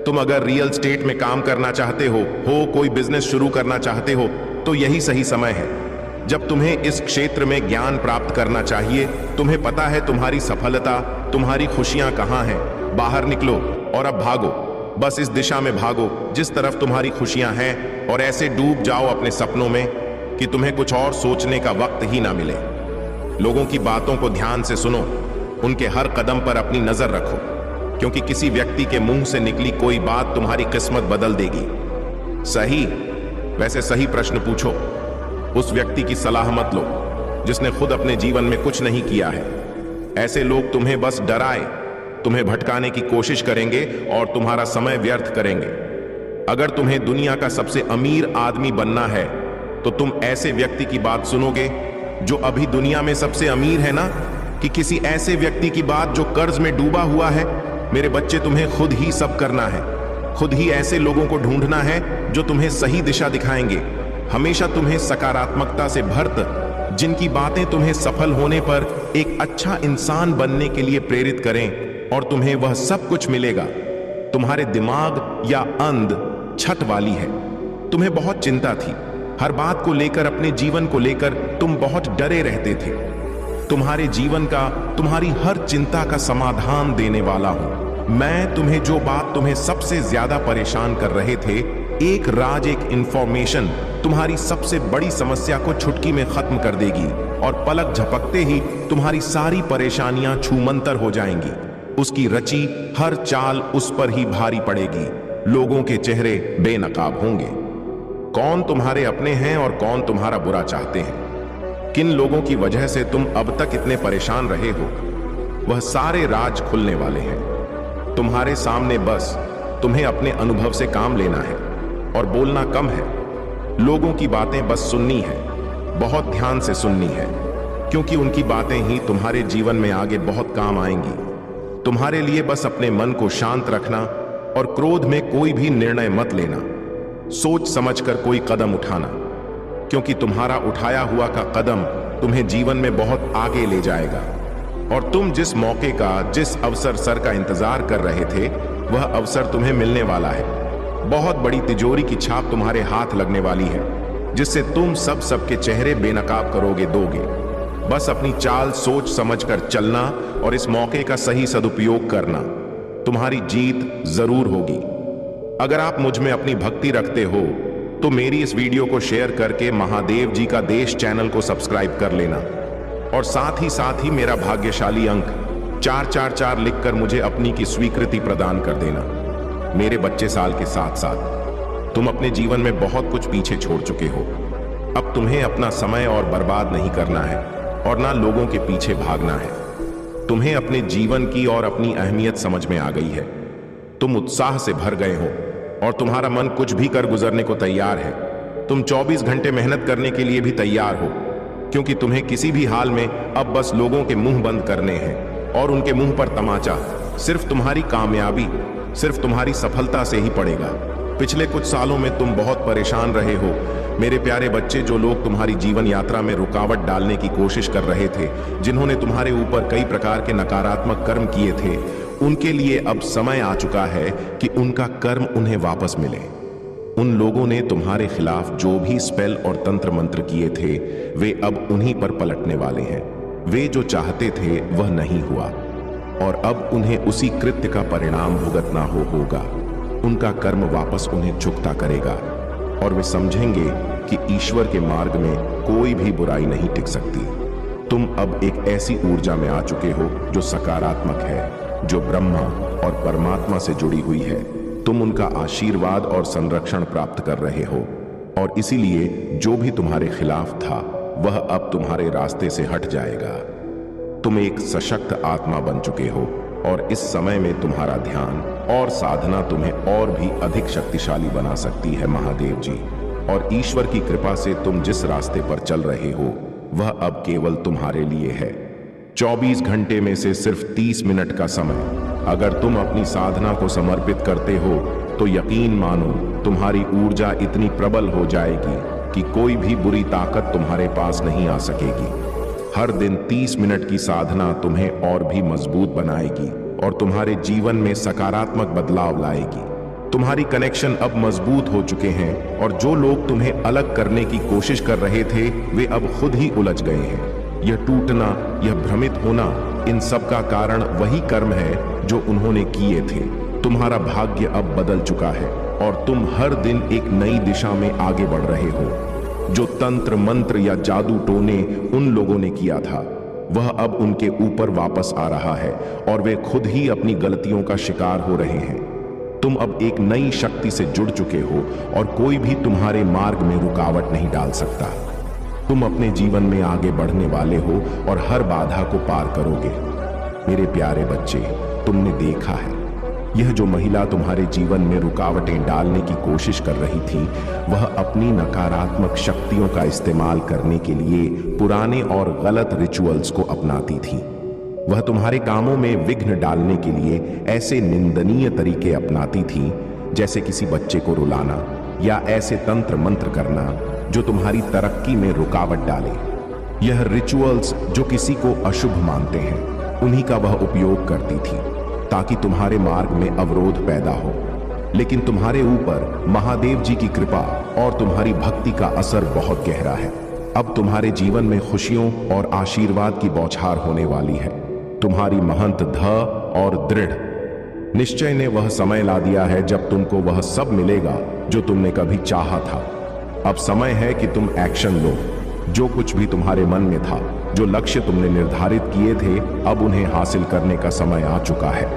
तुम अगर रियल स्टेट में काम करना चाहते हो, कोई बिजनेस शुरू करना चाहते हो, तो यही सही समय है जब तुम्हें इस क्षेत्र में ज्ञान प्राप्त करना चाहिए। तुम्हें पता है तुम्हारी सफलता, तुम्हारी खुशियां कहां हैं। बाहर निकलो और अब भागो, बस इस दिशा में भागो जिस तरफ तुम्हारी खुशियां हैं, और ऐसे डूब जाओ अपने सपनों में कि तुम्हें कुछ और सोचने का वक्त ही ना मिले। लोगों की बातों को ध्यान से सुनो, उनके हर कदम पर अपनी नजर रखो, क्योंकि किसी व्यक्ति के मुंह से निकली कोई बात तुम्हारी किस्मत बदल देगी। सही, वैसे सही प्रश्न पूछो। उस व्यक्ति की सलाह मत लो जिसने खुद अपने जीवन में कुछ नहीं किया है। ऐसे लोग तुम्हें बस डराए, तुम्हें भटकाने की कोशिश करेंगे और तुम्हारा समय व्यर्थ करेंगे। अगर तुम्हें दुनिया का सबसे अमीर आदमी बनना है, तो तुम ऐसे व्यक्ति की बात सुनोगे जो अभी दुनिया में सबसे अमीर है ना, कि किसी ऐसे व्यक्ति की बात जो कर्ज में डूबा हुआ है? मेरे बच्चे, तुम्हें खुद ही सब करना है। खुद ही ऐसे लोगों को ढूंढना है जो तुम्हें सही दिशा दिखाएंगे, हमेशा तुम्हें सकारात्मकता से भरत, जिनकी बातें तुम्हें सफल होने पर एक अच्छा इंसान बनने के लिए प्रेरित करें, और तुम्हें वह सब कुछ मिलेगा। तुम्हारे दिमाग या अंध छत वाली है। तुम्हें बहुत चिंता थी, हर बात को लेकर, अपने जीवन को लेकर तुम बहुत डरे रहते थे। तुम्हारे जीवन का, तुम्हारी हर चिंता का समाधान देने वाला हूं मैं। तुम्हें जो बात तुम्हें सबसे ज्यादा परेशान कर रहे थे, एक राज, एक इंफॉर्मेशन तुम्हारी सबसे बड़ी समस्या को चुटकी में खत्म कर देगी और पलक झपकते ही तुम्हारी सारी परेशानियां छूमंतर हो जाएंगी। उसकी रची हर चाल उस पर ही भारी पड़ेगी। लोगों के चेहरे बेनकाब होंगे। कौन तुम्हारे अपने हैं और कौन तुम्हारा बुरा चाहते हैं, किन लोगों की वजह से तुम अब तक इतने परेशान रहे हो, वह सारे राज खुलने वाले हैं। तुम्हारे सामने बस तुम्हें अपने अनुभव से काम लेना है और बोलना कम है। लोगों की बातें बस सुननी है, बहुत ध्यान से सुननी है, क्योंकि उनकी बातें ही तुम्हारे जीवन में आगे बहुत काम आएंगी। तुम्हारे लिए बस अपने मन को शांत रखना और क्रोध में कोई भी निर्णय मत लेना। सोच समझकर कोई कदम उठाना, क्योंकि तुम्हारा उठाया हुआ का कदम तुम्हें जीवन में बहुत आगे ले जाएगा। और तुम जिस मौके का, जिस अवसर का इंतजार कर रहे थे, वह अवसर तुम्हें मिलने वाला है। बहुत बड़ी तिजोरी की छाप तुम्हारे हाथ लगने वाली है, जिससे तुम सबके चेहरे बेनकाब करोगे, दोगे। बस अपनी चाल सोच समझकर चलना और इस मौके का सही सदुपयोग करना। तुम्हारी जीत जरूर होगी। अगर आप मुझ में अपनी भक्ति रखते हो तो मेरी इस वीडियो को शेयर करके महादेव जी का देश चैनल को सब्सक्राइब कर लेना और साथ ही मेरा भाग्यशाली अंक 444 लिखकर मुझे अपनी की स्वीकृति प्रदान कर देना। मेरे बच्चे साल के साथ साथ तुम अपने जीवन में बहुत कुछ पीछे छोड़ चुके हो। अब तुम्हें अपना समय और बर्बाद नहीं करना है और ना लोगों के पीछे भागना है। तुम्हें अपने जीवन की और अपनी अहमियत समझ में आ गई है। तुम उत्साह से भर गए हो और तुम्हारा मन कुछ भी कर गुजरने को तैयार है। तुम 24 घंटे मेहनत करने के लिए भी तैयार हो, क्योंकि तुम्हें किसी भी हाल में अब बस लोगों के मुंह बंद करने हैं और उनके मुंह पर तमाचा सिर्फ तुम्हारी कामयाबी, सिर्फ तुम्हारी सफलता से ही पड़ेगा। पिछले कुछ सालों में तुम बहुत परेशान रहे हो मेरे प्यारे बच्चे। जो लोग तुम्हारी जीवन यात्रा में रुकावट डालने की कोशिश कर रहे थे, जिन्होंने तुम्हारे ऊपर कई प्रकार के नकारात्मक कर्म किए थे, उनके लिए अब समय आ चुका है कि उनका कर्म उन्हें वापस मिले। उन लोगों ने तुम्हारे खिलाफ जो भी स्पेल और तंत्र मंत्र किए थे, वे अब उन्हीं पर पलटने वाले हैं। वे जो चाहते थे वह नहीं हुआ और अब उन्हें उसी कृत्य का परिणाम भुगतना होगा। उनका कर्म वापस उन्हें चुकता करेगा और वे समझेंगे कि ईश्वर के मार्ग में कोई भी बुराई नहीं टिक सकती। तुम अब एक ऐसी ऊर्जा में आ चुके हो जो सकारात्मक है, जो ब्रह्मा और परमात्मा से जुड़ी हुई है। तुम उनका आशीर्वाद और संरक्षण प्राप्त कर रहे हो और इसीलिए जो भी तुम्हारे खिलाफ था वह अब तुम्हारे रास्ते से हट जाएगा। तुम एक सशक्त आत्मा बन चुके हो और इस समय में तुम्हारा ध्यान और साधना तुम्हें और भी अधिक शक्तिशाली बना सकती है महादेव जी। और ईश्वर की कृपा से तुम जिस रास्ते पर चल रहे हो वह अब केवल तुम्हारे लिए है। 24 घंटे में से सिर्फ 30 मिनट का समय अगर तुम अपनी साधना को समर्पित करते हो तो यकीन मानो तुम्हारी ऊर्जा इतनी प्रबल हो जाएगी कि कोई भी बुरी ताकत तुम्हारे पास नहीं आ सकेगी। हर दिन 30 मिनट की साधना तुम्हें और भी मजबूत बनाएगी और तुम्हारे जीवन में सकारात्मक बदलाव लाएगी। तुम्हारी कनेक्शन अब मजबूत हो चुके हैं और जो लोग तुम्हें अलग करने की कोशिश कर रहे थे वे अब खुद ही उलझ गए हैं। यह टूटना, यह भ्रमित होना, इन सब का कारण वही कर्म है जो उन्होंने किए थे। तुम्हारा भाग्य अब बदल चुका है और तुम हर दिन एक नई दिशा में आगे बढ़ रहे हो। जो तंत्र मंत्र या जादू टोने उन लोगों ने किया था वह अब उनके ऊपर वापस आ रहा है और वे खुद ही अपनी गलतियों का शिकार हो रहे हैं। तुम अब एक नई शक्ति से जुड़ चुके हो और कोई भी तुम्हारे मार्ग में रुकावट नहीं डाल सकता। तुम अपने जीवन में आगे बढ़ने वाले हो और हर बाधा को पार करोगे। मेरे प्यारे बच्चे, तुमने देखा है यह जो महिला तुम्हारे जीवन में रुकावटें डालने की कोशिश कर रही थी वह अपनी नकारात्मक शक्तियों का इस्तेमाल करने के लिए पुराने और गलत रिचुअल्स को अपनाती थी। वह तुम्हारे कामों में विघ्न डालने के लिए ऐसे निंदनीय तरीके अपनाती थी, जैसे किसी बच्चे को रुलाना या ऐसे तंत्र मंत्र करना जो तुम्हारी तरक्की में रुकावट डाले। यह रिचुअल्स जो किसी को अशुभ मानते हैं उन्हीं का वह उपयोग करती थी ताकि तुम्हारे मार्ग में अवरोध पैदा हो। लेकिन तुम्हारे ऊपर महादेव जी की कृपा और तुम्हारी भक्ति का असर बहुत गहरा है। अब तुम्हारे जीवन में खुशियों और आशीर्वाद की बौछार होने वाली है। तुम्हारी महंत और दृढ़ निश्चय ने वह समय ला दिया है जब तुमको वह सब मिलेगा जो तुमने कभी चाहा था। अब समय है कि तुम एक्शन लो। जो कुछ भी तुम्हारे मन में था, जो लक्ष्य तुमने निर्धारित किए थे, अब उन्हें हासिल करने का समय आ चुका है।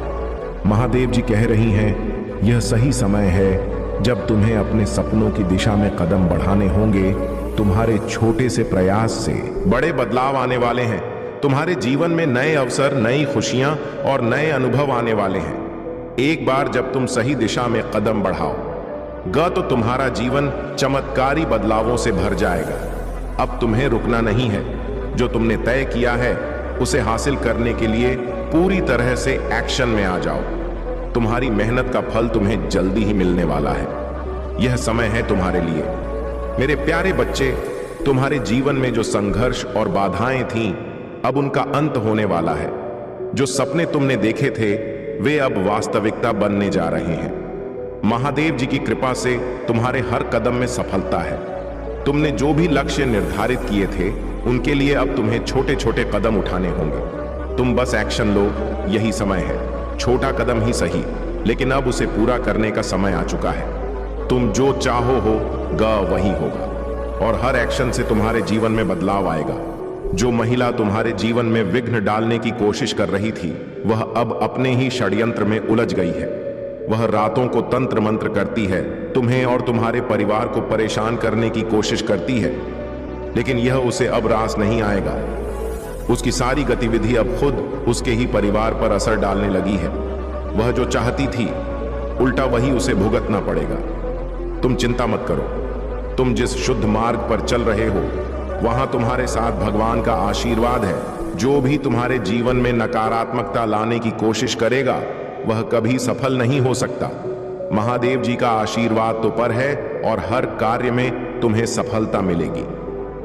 महादेव जी कह रही हैं, यह सही समय है जब तुम्हें अपने सपनों की दिशा में कदम बढ़ाने होंगे। तुम्हारे छोटे से प्रयास से बड़े बदलाव आने वाले हैं। तुम्हारे जीवन में नए अवसर, नई खुशियां और नए अनुभव आने वाले हैं। एक बार जब तुम सही दिशा में कदम बढ़ाओ तो तुम्हारा जीवन चमत्कारी बदलावों से भर जाएगा। अब तुम्हें रुकना नहीं है। जो तुमने तय किया है उसे हासिल करने के लिए पूरी तरह से एक्शन में आ जाओ। तुम्हारी मेहनत का फल तुम्हें जल्दी ही मिलने वाला है। यह समय है तुम्हारे लिए। मेरे प्यारे बच्चे, तुम्हारे जीवन में जो संघर्ष और बाधाएं थीं, अब उनका अंत होने वाला है। जो सपने तुमने देखे थे वे अब वास्तविकता बनने जा रहे हैं। महादेव जी की कृपा से तुम्हारे हर कदम में सफलता है। तुमने जो भी लक्ष्य निर्धारित किए थे उनके लिए अब तुम्हें छोटे छोटे कदम उठाने होंगे। तुम बस एक्शन लो, यही समय है। छोटा कदम ही सही, लेकिन अब उसे पूरा करने का समय आ चुका है। तुम जो चाहो वही होगा और हर एक्शन से तुम्हारे जीवन में बदलाव आएगा। जो महिला तुम्हारे जीवन में विघ्न डालने की कोशिश कर रही थी, वह अब अपने ही षड्यंत्र में उलझ गई है। वह रातों को तंत्र मंत्र करती है, तुम्हें और तुम्हारे परिवार को परेशान करने की कोशिश करती है, लेकिन यह उसे अब रास नहीं आएगा। उसकी सारी गतिविधि अब खुद उसके ही परिवार पर असर डालने लगी है। वह जो चाहती थी उल्टा वही उसे भुगतना पड़ेगा। तुम चिंता मत करो। तुम जिस शुद्ध मार्ग पर चल रहे हो वहां तुम्हारे साथ भगवान का आशीर्वाद है। जो भी तुम्हारे जीवन में नकारात्मकता लाने की कोशिश करेगा वह कभी सफल नहीं हो सकता। महादेव जी का आशीर्वाद तो पर है और हर कार्य में तुम्हें सफलता मिलेगी।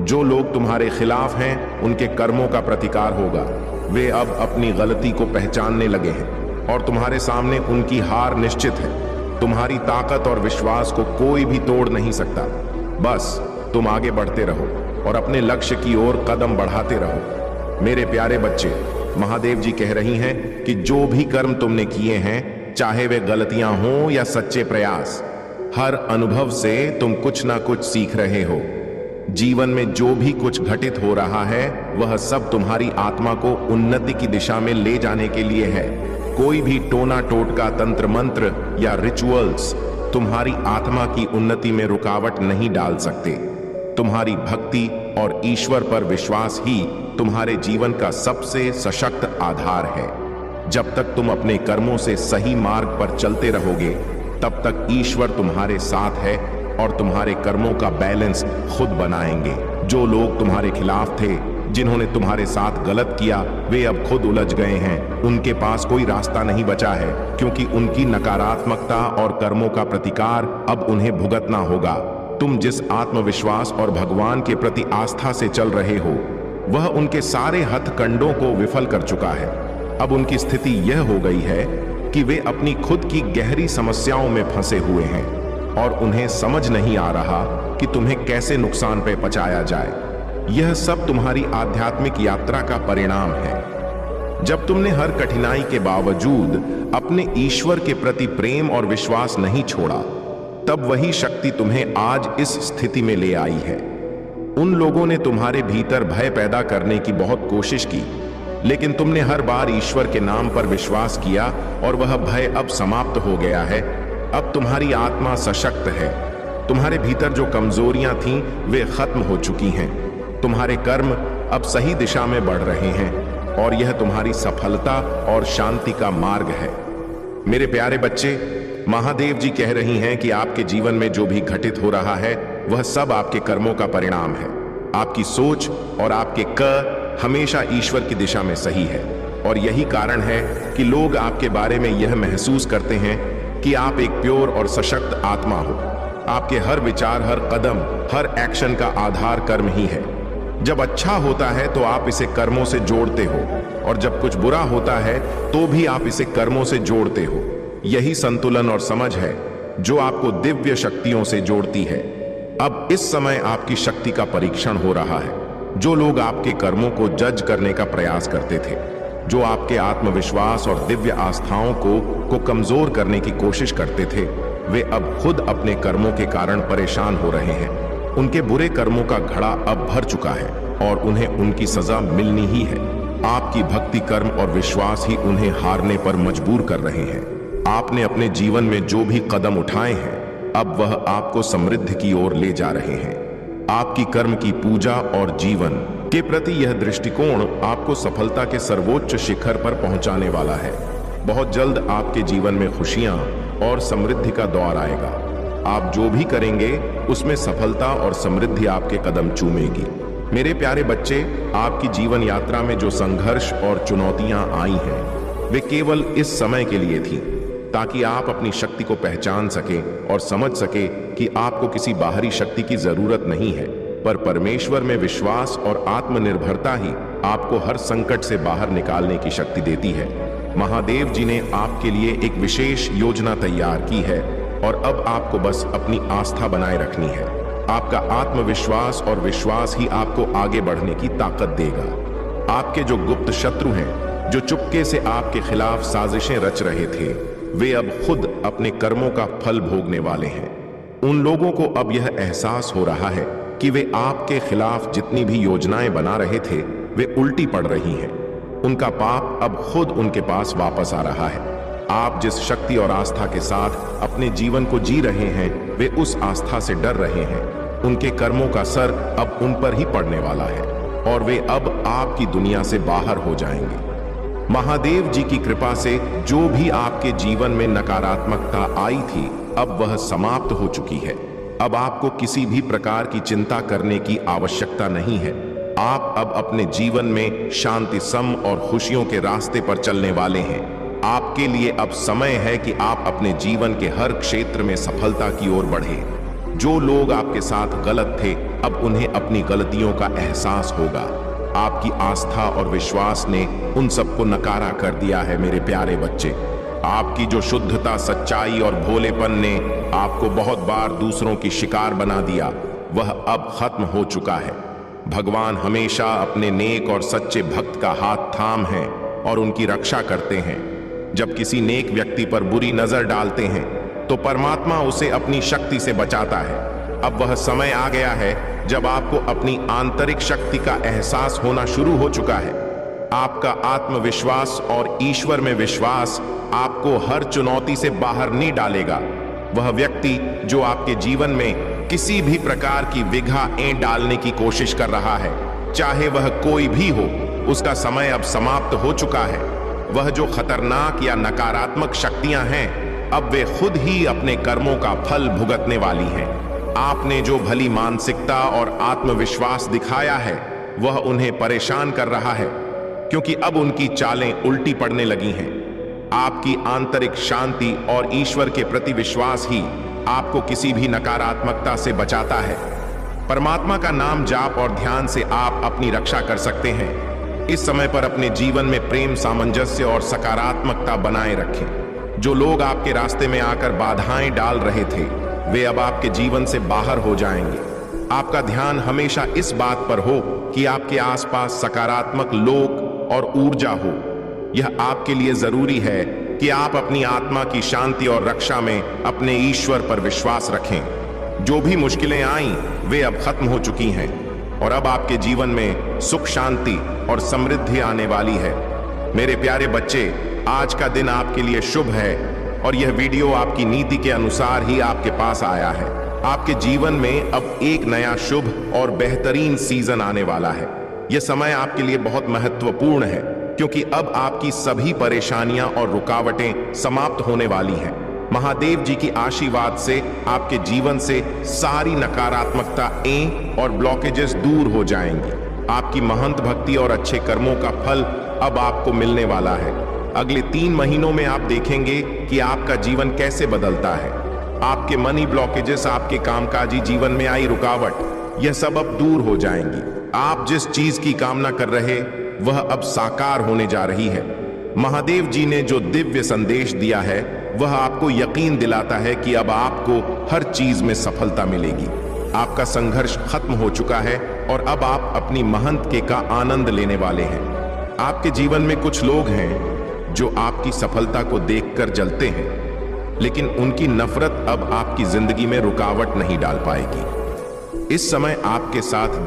जो लोग तुम्हारे खिलाफ हैं उनके कर्मों का प्रतिकार होगा। वे अब अपनी गलती को पहचानने लगे हैं और तुम्हारे सामने उनकी हार निश्चित है। तुम्हारी ताकत और विश्वास को कोई भी तोड़ नहीं सकता। बस तुम आगे बढ़ते रहो और अपने लक्ष्य की ओर कदम बढ़ाते रहो। मेरे प्यारे बच्चे, महादेव जी कह रही हैं कि जो भी कर्म तुमने किए हैं, चाहे वे गलतियां हों या सच्चे प्रयास, हर अनुभव से तुम कुछ ना कुछ सीख रहे हो। जीवन में जो भी कुछ घटित हो रहा है वह सब तुम्हारी आत्मा को उन्नति की दिशा में ले जाने के लिए है। कोई भी टोना टोटका, तंत्र मंत्र या रिचुअल्स तुम्हारी आत्मा की उन्नति में रुकावट नहीं डाल सकते। तुम्हारी भक्ति और ईश्वर पर विश्वास ही तुम्हारे जीवन का सबसे सशक्त आधार है। जब तक तुम अपने कर्मों से सही मार्ग पर चलते रहोगे, तब तक ईश्वर तुम्हारे साथ है और तुम्हारे कर्मों का बैलेंस खुद बनाएंगे। जो लोग तुम्हारे खिलाफ थे, जिन्होंने तुम्हारे साथ गलत किया, वे अब खुद उलझ गए हैं। उनके पास कोई रास्ता नहीं बचा है, क्योंकि उनकी नकारात्मकता और कर्मों का प्रतिकार अब उन्हें भुगतना होगा। तुम जिस आत्मविश्वास और भगवान के प्रति आस्था से चल रहे हो, वह उनके सारे हथकंडों को विफल कर चुका है। अब उनकी स्थिति यह हो गई है कि वे अपनी खुद की गहरी समस्याओं में फंसे हुए हैं और उन्हें समझ नहीं आ रहा कि तुम्हें कैसे नुकसान पे पहुंचाया जाए। यह सब तुम्हारी आध्यात्मिक यात्रा का परिणाम है। जब तुमने हर कठिनाई के बावजूद अपने ईश्वर के प्रति प्रेम और विश्वास नहीं छोड़ा, तब वही शक्ति तुम्हें आज इस स्थिति में ले आई है। उन लोगों ने तुम्हारे भीतर भय पैदा करने की बहुत कोशिश की, लेकिन तुमने हर बार ईश्वर के नाम पर विश्वास किया और वह भय अब समाप्त हो गया है। अब तुम्हारी आत्मा सशक्त है। तुम्हारे भीतर जो कमजोरियां थीं वे खत्म हो चुकी हैं। तुम्हारे कर्म अब सही दिशा में बढ़ रहे हैं और यह तुम्हारी सफलता और शांति का मार्ग है। मेरे प्यारे बच्चे, महादेव जी कह रही हैं कि आपके जीवन में जो भी घटित हो रहा है वह सब आपके कर्मों का परिणाम है। आपकी सोच और आपके हमेशा ईश्वर की दिशा में सही है और यही कारण है कि लोग आपके बारे में यह महसूस करते हैं कि आप एक प्योर और सशक्त आत्मा हो। आपके हर विचार, हर कदम, हर एक्शन का आधार कर्म ही है। जब अच्छा होता है तो आप इसे कर्मों से जोड़ते हो और जब कुछ बुरा होता है तो भी आप इसे कर्मों से जोड़ते हो। यही संतुलन और समझ है जो आपको दिव्य शक्तियों से जोड़ती है। अब इस समय आपकी शक्ति का परीक्षण हो रहा है। जो लोग आपके कर्मों को जज करने का प्रयास करते थे, जो आपके आत्मविश्वास और दिव्य आस्थाओं को कमजोर करने की कोशिश करते थे, वे अब खुद अपने कर्मों के कारण परेशान हो रहे हैं। उनके बुरे कर्मों का घड़ा अब भर चुका है और उन्हें उनकी सजा मिलनी ही है। आपकी भक्ति, कर्म और विश्वास ही उन्हें हारने पर मजबूर कर रहे हैं। आपने अपने जीवन में जो भी कदम उठाए हैं, अब वह आपको समृद्धि की ओर ले जा रहे हैं। आपकी कर्म की पूजा और जीवन के प्रति यह दृष्टिकोण आपको सफलता के सर्वोच्च शिखर पर पहुंचाने वाला है। बहुत जल्द आपके जीवन में खुशियां और समृद्धि का दौर आएगा। आप जो भी करेंगे उसमें सफलता और समृद्धि आपके कदम चूमेगी। मेरे प्यारे बच्चे, आपकी जीवन यात्रा में जो संघर्ष और चुनौतियां आई हैं, वे केवल इस समय के लिए थी, ताकि आप अपनी शक्ति को पहचान सकें और समझ सके कि आपको किसी बाहरी शक्ति की जरूरत नहीं है, पर परमेश्वर में विश्वास और आत्मनिर्भरता ही आपको हर संकट से बाहर निकालने की शक्ति देती है। महादेव जी ने आपके लिए एक विशेष योजना तैयार की है और अब आपको बस अपनी आस्था बनाए रखनी है। आपका आत्मविश्वास और विश्वास ही आपको आगे बढ़ने की ताकत देगा। आपके जो गुप्त शत्रु हैं, जो चुपके से आपके खिलाफ साजिशें रच रहे थे, वे अब खुद अपने कर्मों का फल भोगने वाले हैं। उन लोगों को अब यह एहसास हो रहा है कि वे आपके खिलाफ जितनी भी योजनाएं बना रहे थे, वे उल्टी पड़ रही हैं। उनका पाप अब खुद उनके पास वापस आ रहा है। आप जिस शक्ति और आस्था के साथ अपने जीवन को जी रहे हैं, वे उस आस्था से डर रहे हैं। उनके कर्मों का सर अब उन पर ही पड़ने वाला है और वे अब आपकी दुनिया से बाहर हो जाएंगे। महादेव जी की कृपा से जो भी आपके जीवन में नकारात्मकता आई थी, अब वह समाप्त हो चुकी है। अब आपको किसी भी प्रकार की चिंता करने की आवश्यकता नहीं है। आप अब अपने जीवन में शांति, सम और खुशियों के रास्ते पर चलने वाले हैं। आपके लिए अब समय है कि आप अपने जीवन के हर क्षेत्र में सफलता की ओर बढ़ें। जो लोग आपके साथ गलत थे, अब उन्हें अपनी गलतियों का एहसास होगा। आपकी आस्था और विश्वास ने उन सबको नकारा कर दिया है। मेरे प्यारे बच्चे, आपकी जो शुद्धता, सच्चाई और भोलेपन ने आपको बहुत बार दूसरों की शिकार बना दिया, वह अब खत्म हो चुका है। भगवान हमेशा अपने नेक और सच्चे भक्त का हाथ थाम हैं और उनकी रक्षा करते हैं। जब किसी नेक व्यक्ति पर बुरी नजर डालते हैं, तो परमात्मा उसे अपनी शक्ति से बचाता है। अब वह समय आ गया है जब आपको अपनी आंतरिक शक्ति का एहसास होना शुरू हो चुका है। आपका आत्मविश्वास और ईश्वर में विश्वास आपको हर चुनौती से बाहर नहीं डालेगा। वह व्यक्ति जो आपके जीवन में किसी भी प्रकार की विघाएं डालने की कोशिश कर रहा है, चाहे वह कोई भी हो, उसका समय अब समाप्त हो चुका है। वह जो खतरनाक या नकारात्मक शक्तियां हैं, अब वे खुद ही अपने कर्मों का फल भुगतने वाली हैं। आपने जो भली मानसिकता और आत्मविश्वास दिखाया है, वह उन्हें परेशान कर रहा है, क्योंकि अब उनकी चालें उल्टी पड़ने लगी हैं। आपकी आंतरिक शांति और ईश्वर के प्रति विश्वास ही आपको किसी भी नकारात्मकता से बचाता है। परमात्मा का नाम जाप और ध्यान से आप अपनी रक्षा कर सकते हैं। इस समय पर अपने जीवन में प्रेम, सामंजस्य और सकारात्मकता बनाए रखें। जो लोग आपके रास्ते में आकर बाधाएं डाल रहे थे, वे अब आपके जीवन से बाहर हो जाएंगे। आपका ध्यान हमेशा इस बात पर हो कि आपके आसपास सकारात्मक लोग और ऊर्जा हो। यह आपके लिए जरूरी है कि आप अपनी आत्मा की शांति और रक्षा में अपने ईश्वर पर विश्वास रखें। जो भी मुश्किलें आईं, वे अब खत्म हो चुकी हैं और अब आपके जीवन में सुख, शांति और समृद्धि आने वाली है। मेरे प्यारे बच्चे, आज का दिन आपके लिए शुभ है और यह वीडियो आपकी नीति के अनुसार ही आपके पास आया है। आपके जीवन में अब एक नया शुभ और बेहतरीन सीजन आने वाला है। यह समय आपके लिए बहुत महत्वपूर्ण है, क्योंकि अब आपकी सभी परेशानियां और रुकावटें समाप्त होने वाली हैं। महादेव जी की आशीर्वाद से आपके जीवन से सारी नकारात्मकताएं और ब्लॉकेजेस दूर हो जाएंगी। आपकी महंत भक्ति और अच्छे कर्मों का फल अब आपको मिलने वाला है। अगले 3 महीनों में आप देखेंगे कि आपका जीवन कैसे बदलता है। आपके मनी ब्लॉकेजेस, आपके कामकाजी जीवन में आई रुकावट, यह सब अब दूर हो जाएंगी। आप जिस चीज की कामना कर रहे, वह अब साकार होने जा रही है। महादेव जी ने जो दिव्य संदेश दिया है, वह आपको यकीन दिलाता है कि अब आपको हर चीज में सफलता मिलेगी। आपका संघर्ष खत्म हो चुका है और अब आप अपनी महंत के का आनंद लेने वाले हैं। आपके जीवन में कुछ लोग हैं जो आपकी सफलता को देखकर जलते हैं, लेकिन उनकी नफरत अब आपकी जिंदगी में रुकावट नहीं डाल पाएगी। इस समय आपके साथ